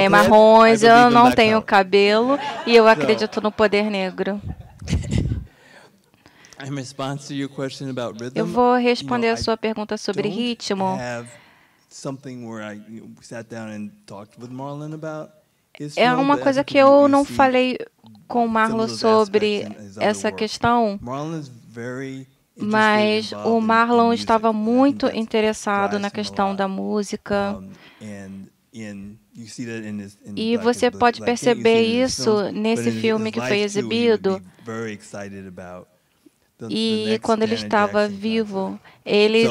[SPEAKER 10] marrons. Eu não tenho cabelo e eu acredito no poder negro. Eu vou responder a sua pergunta sobre ritmo. É uma coisa que eu não falei com o Marlon sobre essa questão, mas o Marlon estava muito interessado na questão da música. E você pode perceber isso nesse filme que foi exibido. E quando ele estava vivo, ele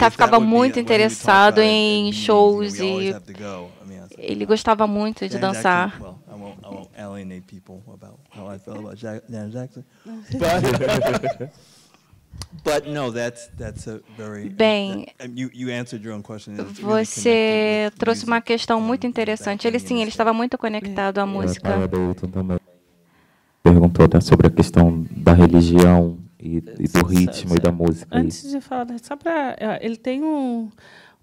[SPEAKER 10] ficava muito interessado em shows e ele gostava muito de dançar. Bem, você trouxe uma questão muito interessante. Ele estava muito conectado à música.
[SPEAKER 3] Perguntou, né, sobre a questão da religião e do ritmo e da música.
[SPEAKER 6] Antes de falar, só para ele tem o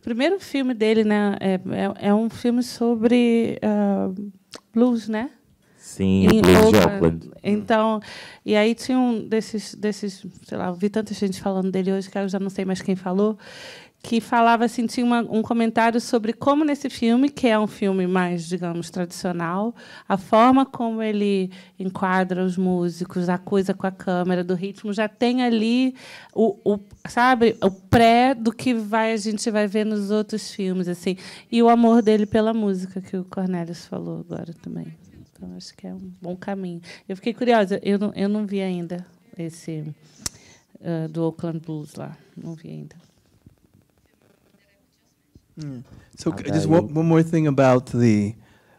[SPEAKER 6] primeiro filme dele, né? É um filme sobre blues, né?
[SPEAKER 3] Sim, blues de Auckland.
[SPEAKER 6] Então, e aí tinha um desses, sei lá, eu vi tanta gente falando dele hoje que eu já não sei mais quem falou, que falava assim, tinha um comentário sobre como nesse filme, que é um filme mais, digamos, tradicional, a forma como ele enquadra os músicos, a coisa com a câmera, do ritmo, já tem ali sabe, o pré do que a gente vai ver nos outros filmes, assim, e o amor dele pela música, que o Cornelius falou agora também. Então, acho que é um bom caminho. Eu fiquei curiosa, eu não vi ainda esse do Auckland Blues lá, não vi ainda.
[SPEAKER 7] So just one more thing about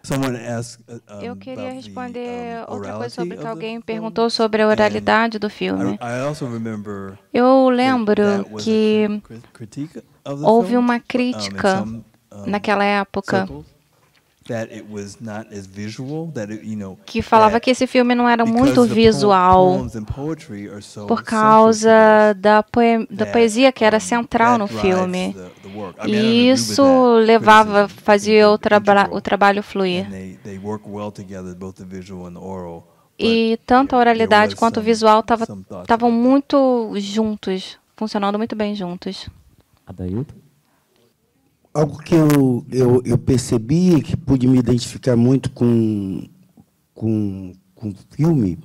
[SPEAKER 7] someone asked.
[SPEAKER 10] Eu queria responder outra coisa sobre que alguém perguntou sobre a oralidade do filme. Eu lembro que houve uma crítica naquela época que falava que esse filme não era muito visual por causa da poesia que era central no filme. E isso fazia o trabalho fluir. e tanto a oralidade quanto o visual estavam muito juntos, funcionando muito bem juntos.
[SPEAKER 3] Adailton?
[SPEAKER 5] Algo que eu percebi, que pude me identificar muito com o filme,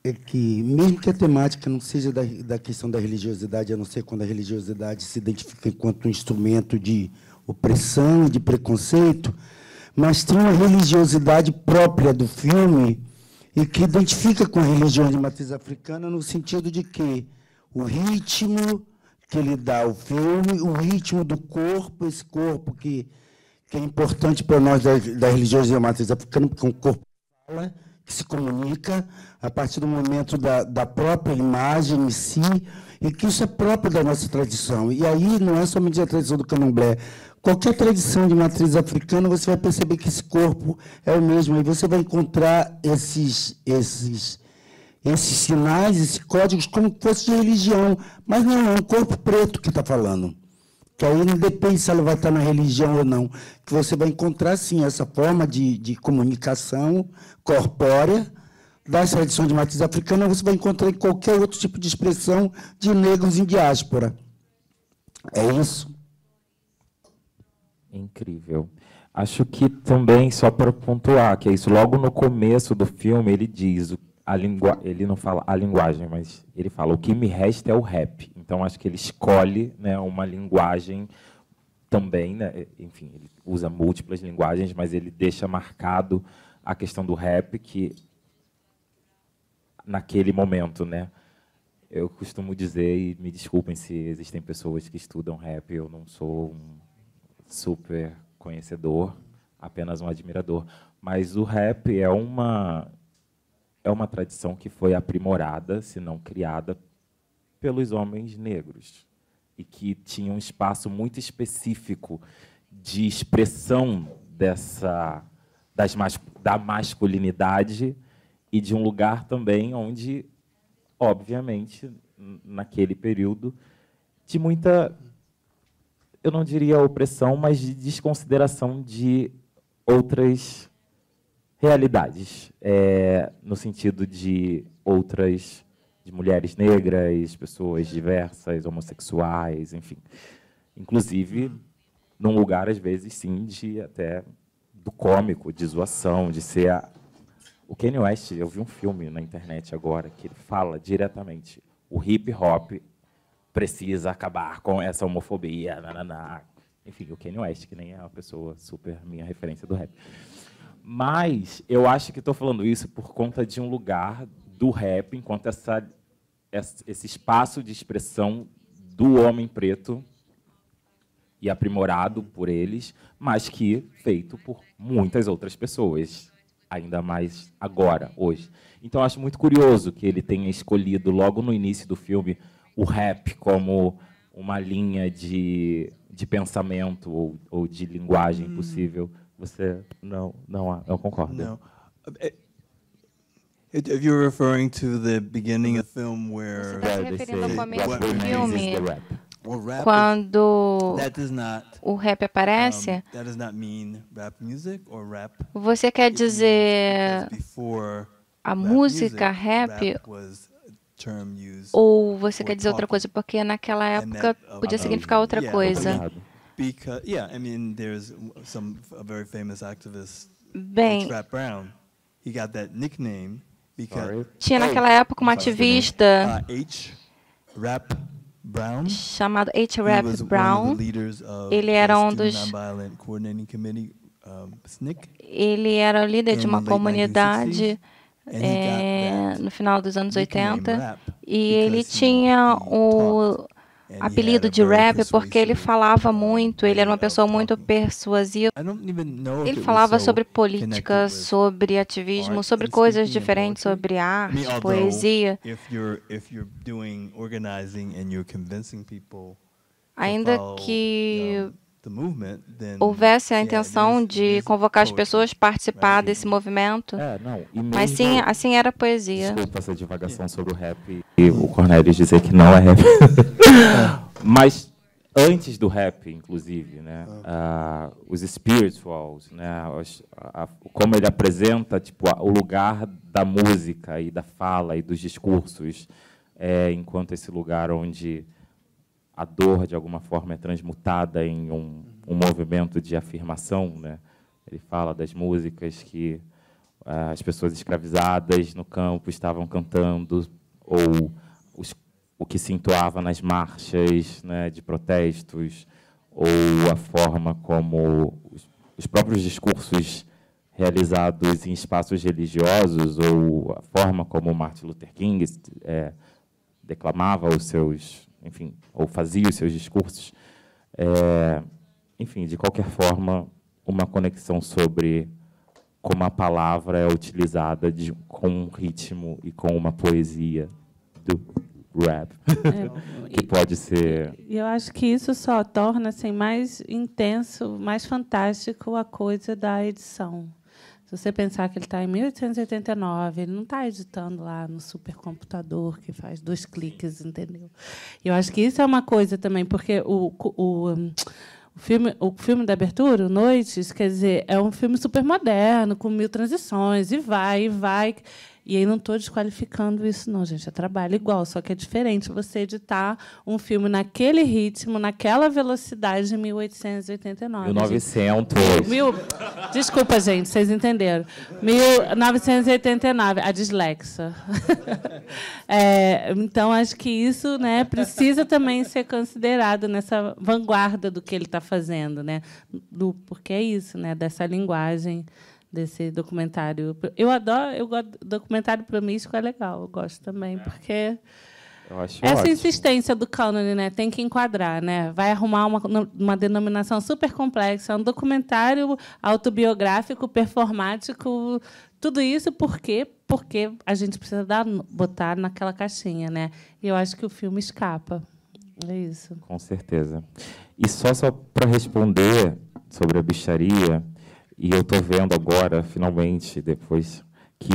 [SPEAKER 5] é que, mesmo que a temática não seja da questão da religiosidade, a não ser quando a religiosidade se identifica enquanto um instrumento de opressão, de preconceito, mas tem uma religiosidade própria do filme e que identifica com a religião de matriz africana no sentido de que o ritmo que ele dá ao filme, o ritmo do corpo, esse corpo que é importante para nós da religião de matriz africana, porque é um corpo que fala, que se comunica a partir do momento da própria imagem em si, e que isso é próprio da nossa tradição. E aí não é somente a tradição do candomblé. Qualquer tradição de matriz africana, você vai perceber que esse corpo é o mesmo. Aí você vai encontrar esses sinais, esses códigos, como se fosse de religião. Mas não, é um corpo preto que está falando. Que aí não depende se ela vai estar na religião ou não. Que você vai encontrar, sim, essa forma de comunicação corpórea das tradições de matriz africana, você vai encontrar em qualquer outro tipo de expressão de negros em diáspora. É isso.
[SPEAKER 3] Incrível. Acho que também, só para pontuar, que é isso, logo no começo do filme, ele diz, ele não fala a linguagem, mas ele fala, o que me resta é o rap. Então, acho que ele escolhe, né, uma linguagem também, né, enfim, ele usa múltiplas linguagens, mas ele deixa marcado a questão do rap, que naquele momento, né, eu costumo dizer, e me desculpem se existem pessoas que estudam rap, eu não sou um super conhecedor, apenas um admirador, mas o rap é uma tradição que foi aprimorada, se não criada, pelos homens negros, e que tinha um espaço muito específico de expressão da masculinidade e de um lugar também onde, obviamente, naquele período, de muita, eu não diria opressão, mas de desconsideração de outras realidades, no sentido de mulheres negras, pessoas diversas, homossexuais, enfim. Inclusive, num lugar, às vezes, sim, até do cômico, de zoação, de ser... O Kanye West, eu vi um filme na internet agora, que ele fala diretamente, o hip-hop precisa acabar com essa homofobia, nananá. Enfim, o Kanye West, que nem é uma pessoa super minha referência do rap. Mas eu acho que estou falando isso por conta de um lugar do rap, enquanto esse espaço de expressão do homem preto e aprimorado por eles, mas que feito por muitas outras pessoas, ainda mais agora, hoje. Então, acho muito curioso que ele tenha escolhido, logo no início do filme, o rap como uma linha de pensamento ou de linguagem possível. Você não, eu concordo.
[SPEAKER 7] No. If you're referring to the beginning of the film where
[SPEAKER 10] você está se referindo ao começo do filme, quando o rap aparece, você quer dizer a música rap ou você quer dizer outra coisa? Porque naquela época podia significar outra coisa. Bem, tinha naquela época uma ativista chamado H. Rap Brown. Ele era ele era o líder de uma comunidade no final dos anos 80, e ele tinha o apelido de rap porque ele falava muito, ele era uma pessoa muito persuasiva. Ele falava sobre política, sobre ativismo, sobre coisas diferentes, sobre arte, poesia. Ainda que houvesse a intenção de convocar as pessoas a participar desse movimento, mas sim, assim era a poesia.
[SPEAKER 3] Desculpa essa divagação sobre o rap e o Cornélio dizer que não é rap. Mas antes do rap, inclusive, né? Os spirituals, né? Como ele apresenta, tipo, o lugar da música e da fala e dos discursos, enquanto esse lugar onde a dor, de alguma forma, é transmutada em um movimento de afirmação, né? Ele fala das músicas que as pessoas escravizadas no campo estavam cantando, ou o que se entoava nas marchas, né, de protestos, ou a forma como os próprios discursos realizados em espaços religiosos, ou a forma como Martin Luther King declamava os seus, enfim, ou fazia os seus discursos. Enfim, de qualquer forma, uma conexão sobre como a palavra é utilizada com um ritmo e com uma poesia do rap, que pode ser...
[SPEAKER 6] E eu acho que isso só torna assim, mais intenso, mais fantástico a coisa da edição. Se você pensar que ele está em 1889, ele não está editando lá no supercomputador que faz 2 cliques, entendeu? Eu acho que isso é uma coisa também, porque o filme da abertura, o Noites, quer dizer, é um filme super moderno, com 1000 transições, e vai. E aí não estou desqualificando isso, não, gente. É trabalho igual, só que é diferente você editar um filme naquele ritmo, naquela velocidade de 1889.
[SPEAKER 3] 1900.
[SPEAKER 6] Desculpa, gente, vocês entenderam. 1989, a dislexia. Então, acho que isso, né, precisa também ser considerado nessa vanguarda do que ele está fazendo, né? Porque é isso, né, dessa linguagem desse documentário. Eu gosto documentário promíscuo, é legal, eu gosto também, porque
[SPEAKER 3] eu acho
[SPEAKER 6] essa
[SPEAKER 3] ótimo.
[SPEAKER 6] insistência do cânone, né, tem que enquadrar, né? Vai arrumar uma denominação super complexa, um documentário autobiográfico, performático, tudo isso porque a gente precisa botar naquela caixinha, né? E eu acho que o filme escapa. É isso.
[SPEAKER 3] Com certeza. E só para responder sobre a bicharia, e eu estou vendo agora, finalmente, depois, que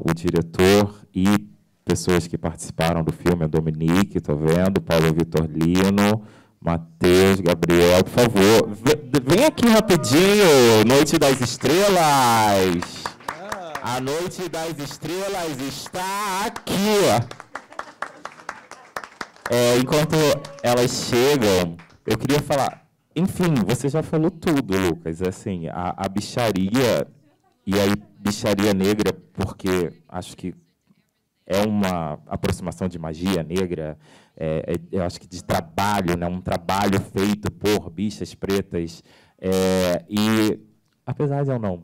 [SPEAKER 3] o diretor e pessoas que participaram do filme, a Dominique, estou vendo, Paulo Vitor Lino, Matheus, Gabriel, por favor, vem aqui rapidinho, Noite das Estrelas. A Noite das Estrelas está aqui. Enquanto elas chegam, eu queria falar... Enfim, você já falou tudo, Lucas. Assim, a bicharia, e aí bicharia negra, porque acho que é uma aproximação de magia negra, eu acho que de trabalho, né, um trabalho feito por bichas pretas. E, apesar de eu não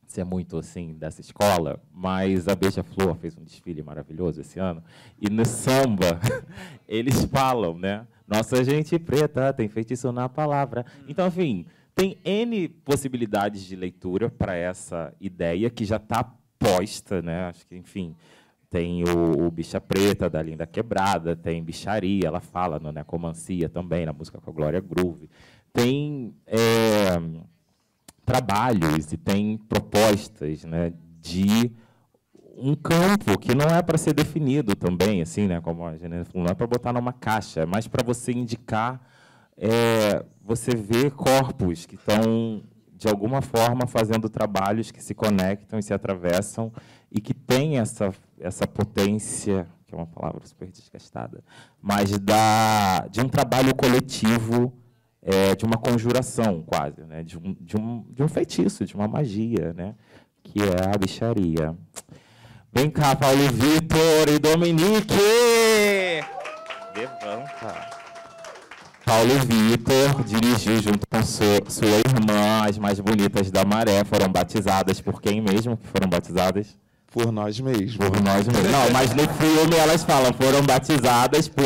[SPEAKER 3] ser muito assim dessa escola, mas a Beija-Flor fez um desfile maravilhoso esse ano, e no samba eles falam, né? Nossa gente preta tem feitiço na palavra. Então, enfim, tem N possibilidades de leitura para essa ideia que já está posta, né? Acho que, enfim, tem o Bicha Preta, da Linda Quebrada, tem Bicharia, ela fala no Necomancia também, na música com a Glória Groove. Tem trabalhos e tem propostas, né, de um campo que não é para ser definido também, assim, né, como a Janine falou, não é para botar numa caixa, é mais para você indicar, você vê corpos que estão, de alguma forma, fazendo trabalhos que se conectam e se atravessam e que têm essa potência, que é uma palavra super desgastada, mas de um trabalho coletivo, de uma conjuração, quase, né, de um feitiço, de uma magia, né, que é a bicharia. Vem cá, Paulo Vitor e Dominique! Levanta. Paulo Vitor dirigiu junto com sua irmã, as mais bonitas da Maré. Foram batizadas por quem mesmo que foram batizadas?
[SPEAKER 11] Por nós mesmos.
[SPEAKER 3] Por nós mesmos. Não, mas no filme elas falam, foram batizadas por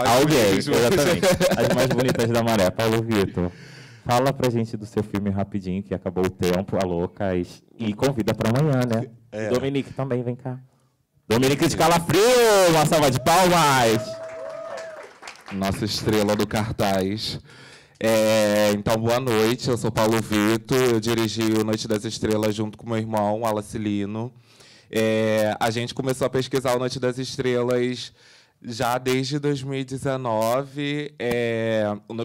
[SPEAKER 3] alguém.
[SPEAKER 11] Mesmos.
[SPEAKER 3] Exatamente. As mais bonitas da Maré. Paulo Vitor, fala pra gente do seu filme rapidinho, que acabou o tempo, a Loucas, e convida para amanhã, né? Dominique também, vem cá. Dominique de Calafrio, uma salva de palmas.
[SPEAKER 11] Nossa estrela do cartaz. Então, boa noite, eu sou Paulo Vitor, eu dirigi o Noite das Estrelas junto com meu irmão, Wallace Lino. A gente começou a pesquisar o Noite das Estrelas já desde 2019,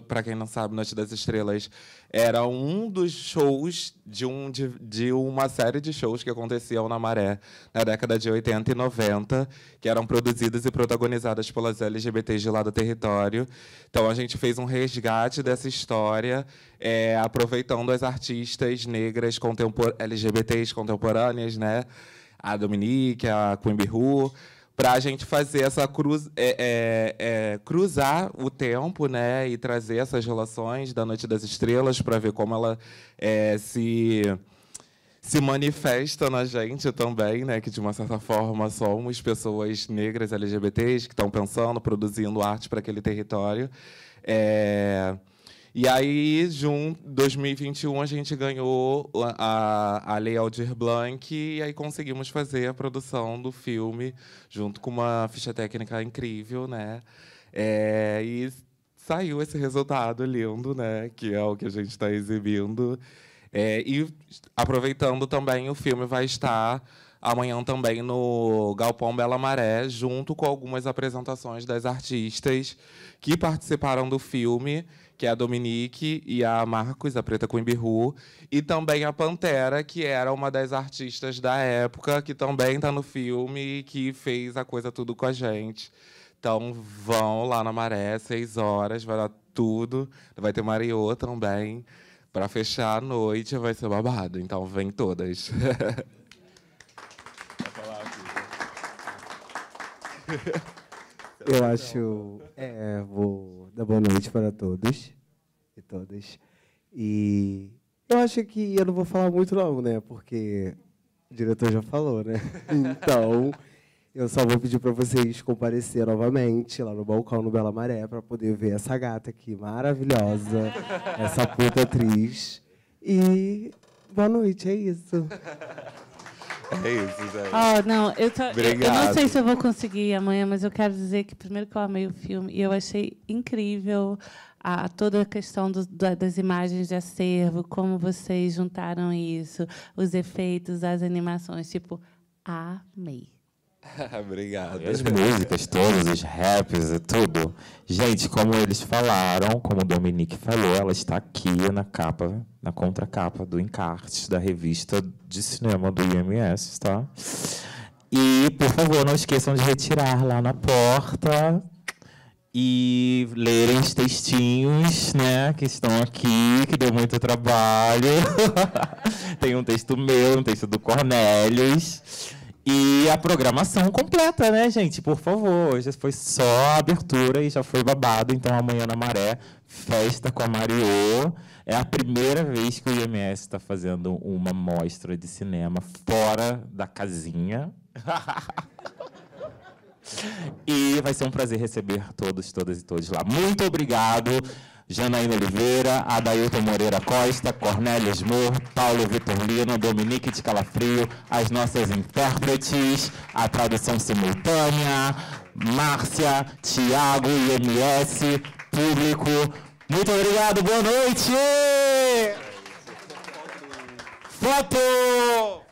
[SPEAKER 11] para quem não sabe, Noite das Estrelas era um dos shows de uma série de shows que aconteciam na Maré na década de 80 e 90, que eram produzidas e protagonizadas pelas LGBTs de lá do território. Então a gente fez um resgate dessa história, aproveitando as artistas negras LGBTs contemporâneas, né? A Dominique, a Queen Bihu, para a gente fazer essa cruzar o tempo, né, e trazer essas relações da Noite das Estrelas para ver como ela se manifesta na gente também, né, que de uma certa forma somos pessoas negras LGBTs que estão pensando, produzindo arte para aquele território. E aí, em 2021, a gente ganhou a Lei Aldir Blanc e aí conseguimos fazer a produção do filme junto com uma ficha técnica incrível, né? E saiu esse resultado lindo, né? Que é o que a gente está exibindo. E aproveitando também, o filme vai estar amanhã também no Galpão Bela Maré, junto com algumas apresentações das artistas que participaram do filme, que é a Dominique e a Marcos, a Preta Queen Bihu, e também a Pantera, que era uma das artistas da época, que também está no filme e que fez a coisa tudo com a gente. Então vão lá na Maré, 6 horas, vai dar tudo. Vai ter Mariô também. Para fechar a noite vai ser babado. Então vem todas.
[SPEAKER 12] Eu acho... vou dar boa noite para todos e todas. E eu acho que eu não vou falar muito não, né? Porque o diretor já falou, né? Então, eu só vou pedir para vocês comparecer novamente lá no balcão no Bela Maré para poder ver essa gata aqui maravilhosa, essa puta atriz. E boa noite, é isso.
[SPEAKER 11] É isso, gente.
[SPEAKER 6] Eu não sei se eu vou conseguir amanhã, mas eu quero dizer que, primeiro, que eu amei o filme e eu achei incrível toda a questão das imagens de acervo, como vocês juntaram isso, os efeitos, as animações. Tipo, amei.
[SPEAKER 11] Obrigado.
[SPEAKER 3] E as músicas todas, os raps e tudo. Gente, como eles falaram, como o Dominique falou, ela está aqui na capa, na contracapa do encarte da revista de cinema do IMS, tá? E, por favor, não esqueçam de retirar lá na porta e lerem os textinhos, né, que estão aqui, que deu muito trabalho. Tem um texto meu, um texto do Cornélios. E a programação completa, né, gente? Por favor. Hoje foi só a abertura e já foi babado. Então, amanhã na Maré, festa com a Mariô. É a primeira vez que o IMS está fazendo uma mostra de cinema fora da casinha. E vai ser um prazer receber todos, todas e todos lá. Muito obrigado. Janaína Oliveira, Adailton Moreira Costa, Cornélios Moore, Paulo Vitor Lino, Dominique de Calafrio, as nossas intérpretes, a tradução simultânea, Márcia, Tiago, IMS, público. Muito obrigado, boa noite! Foto!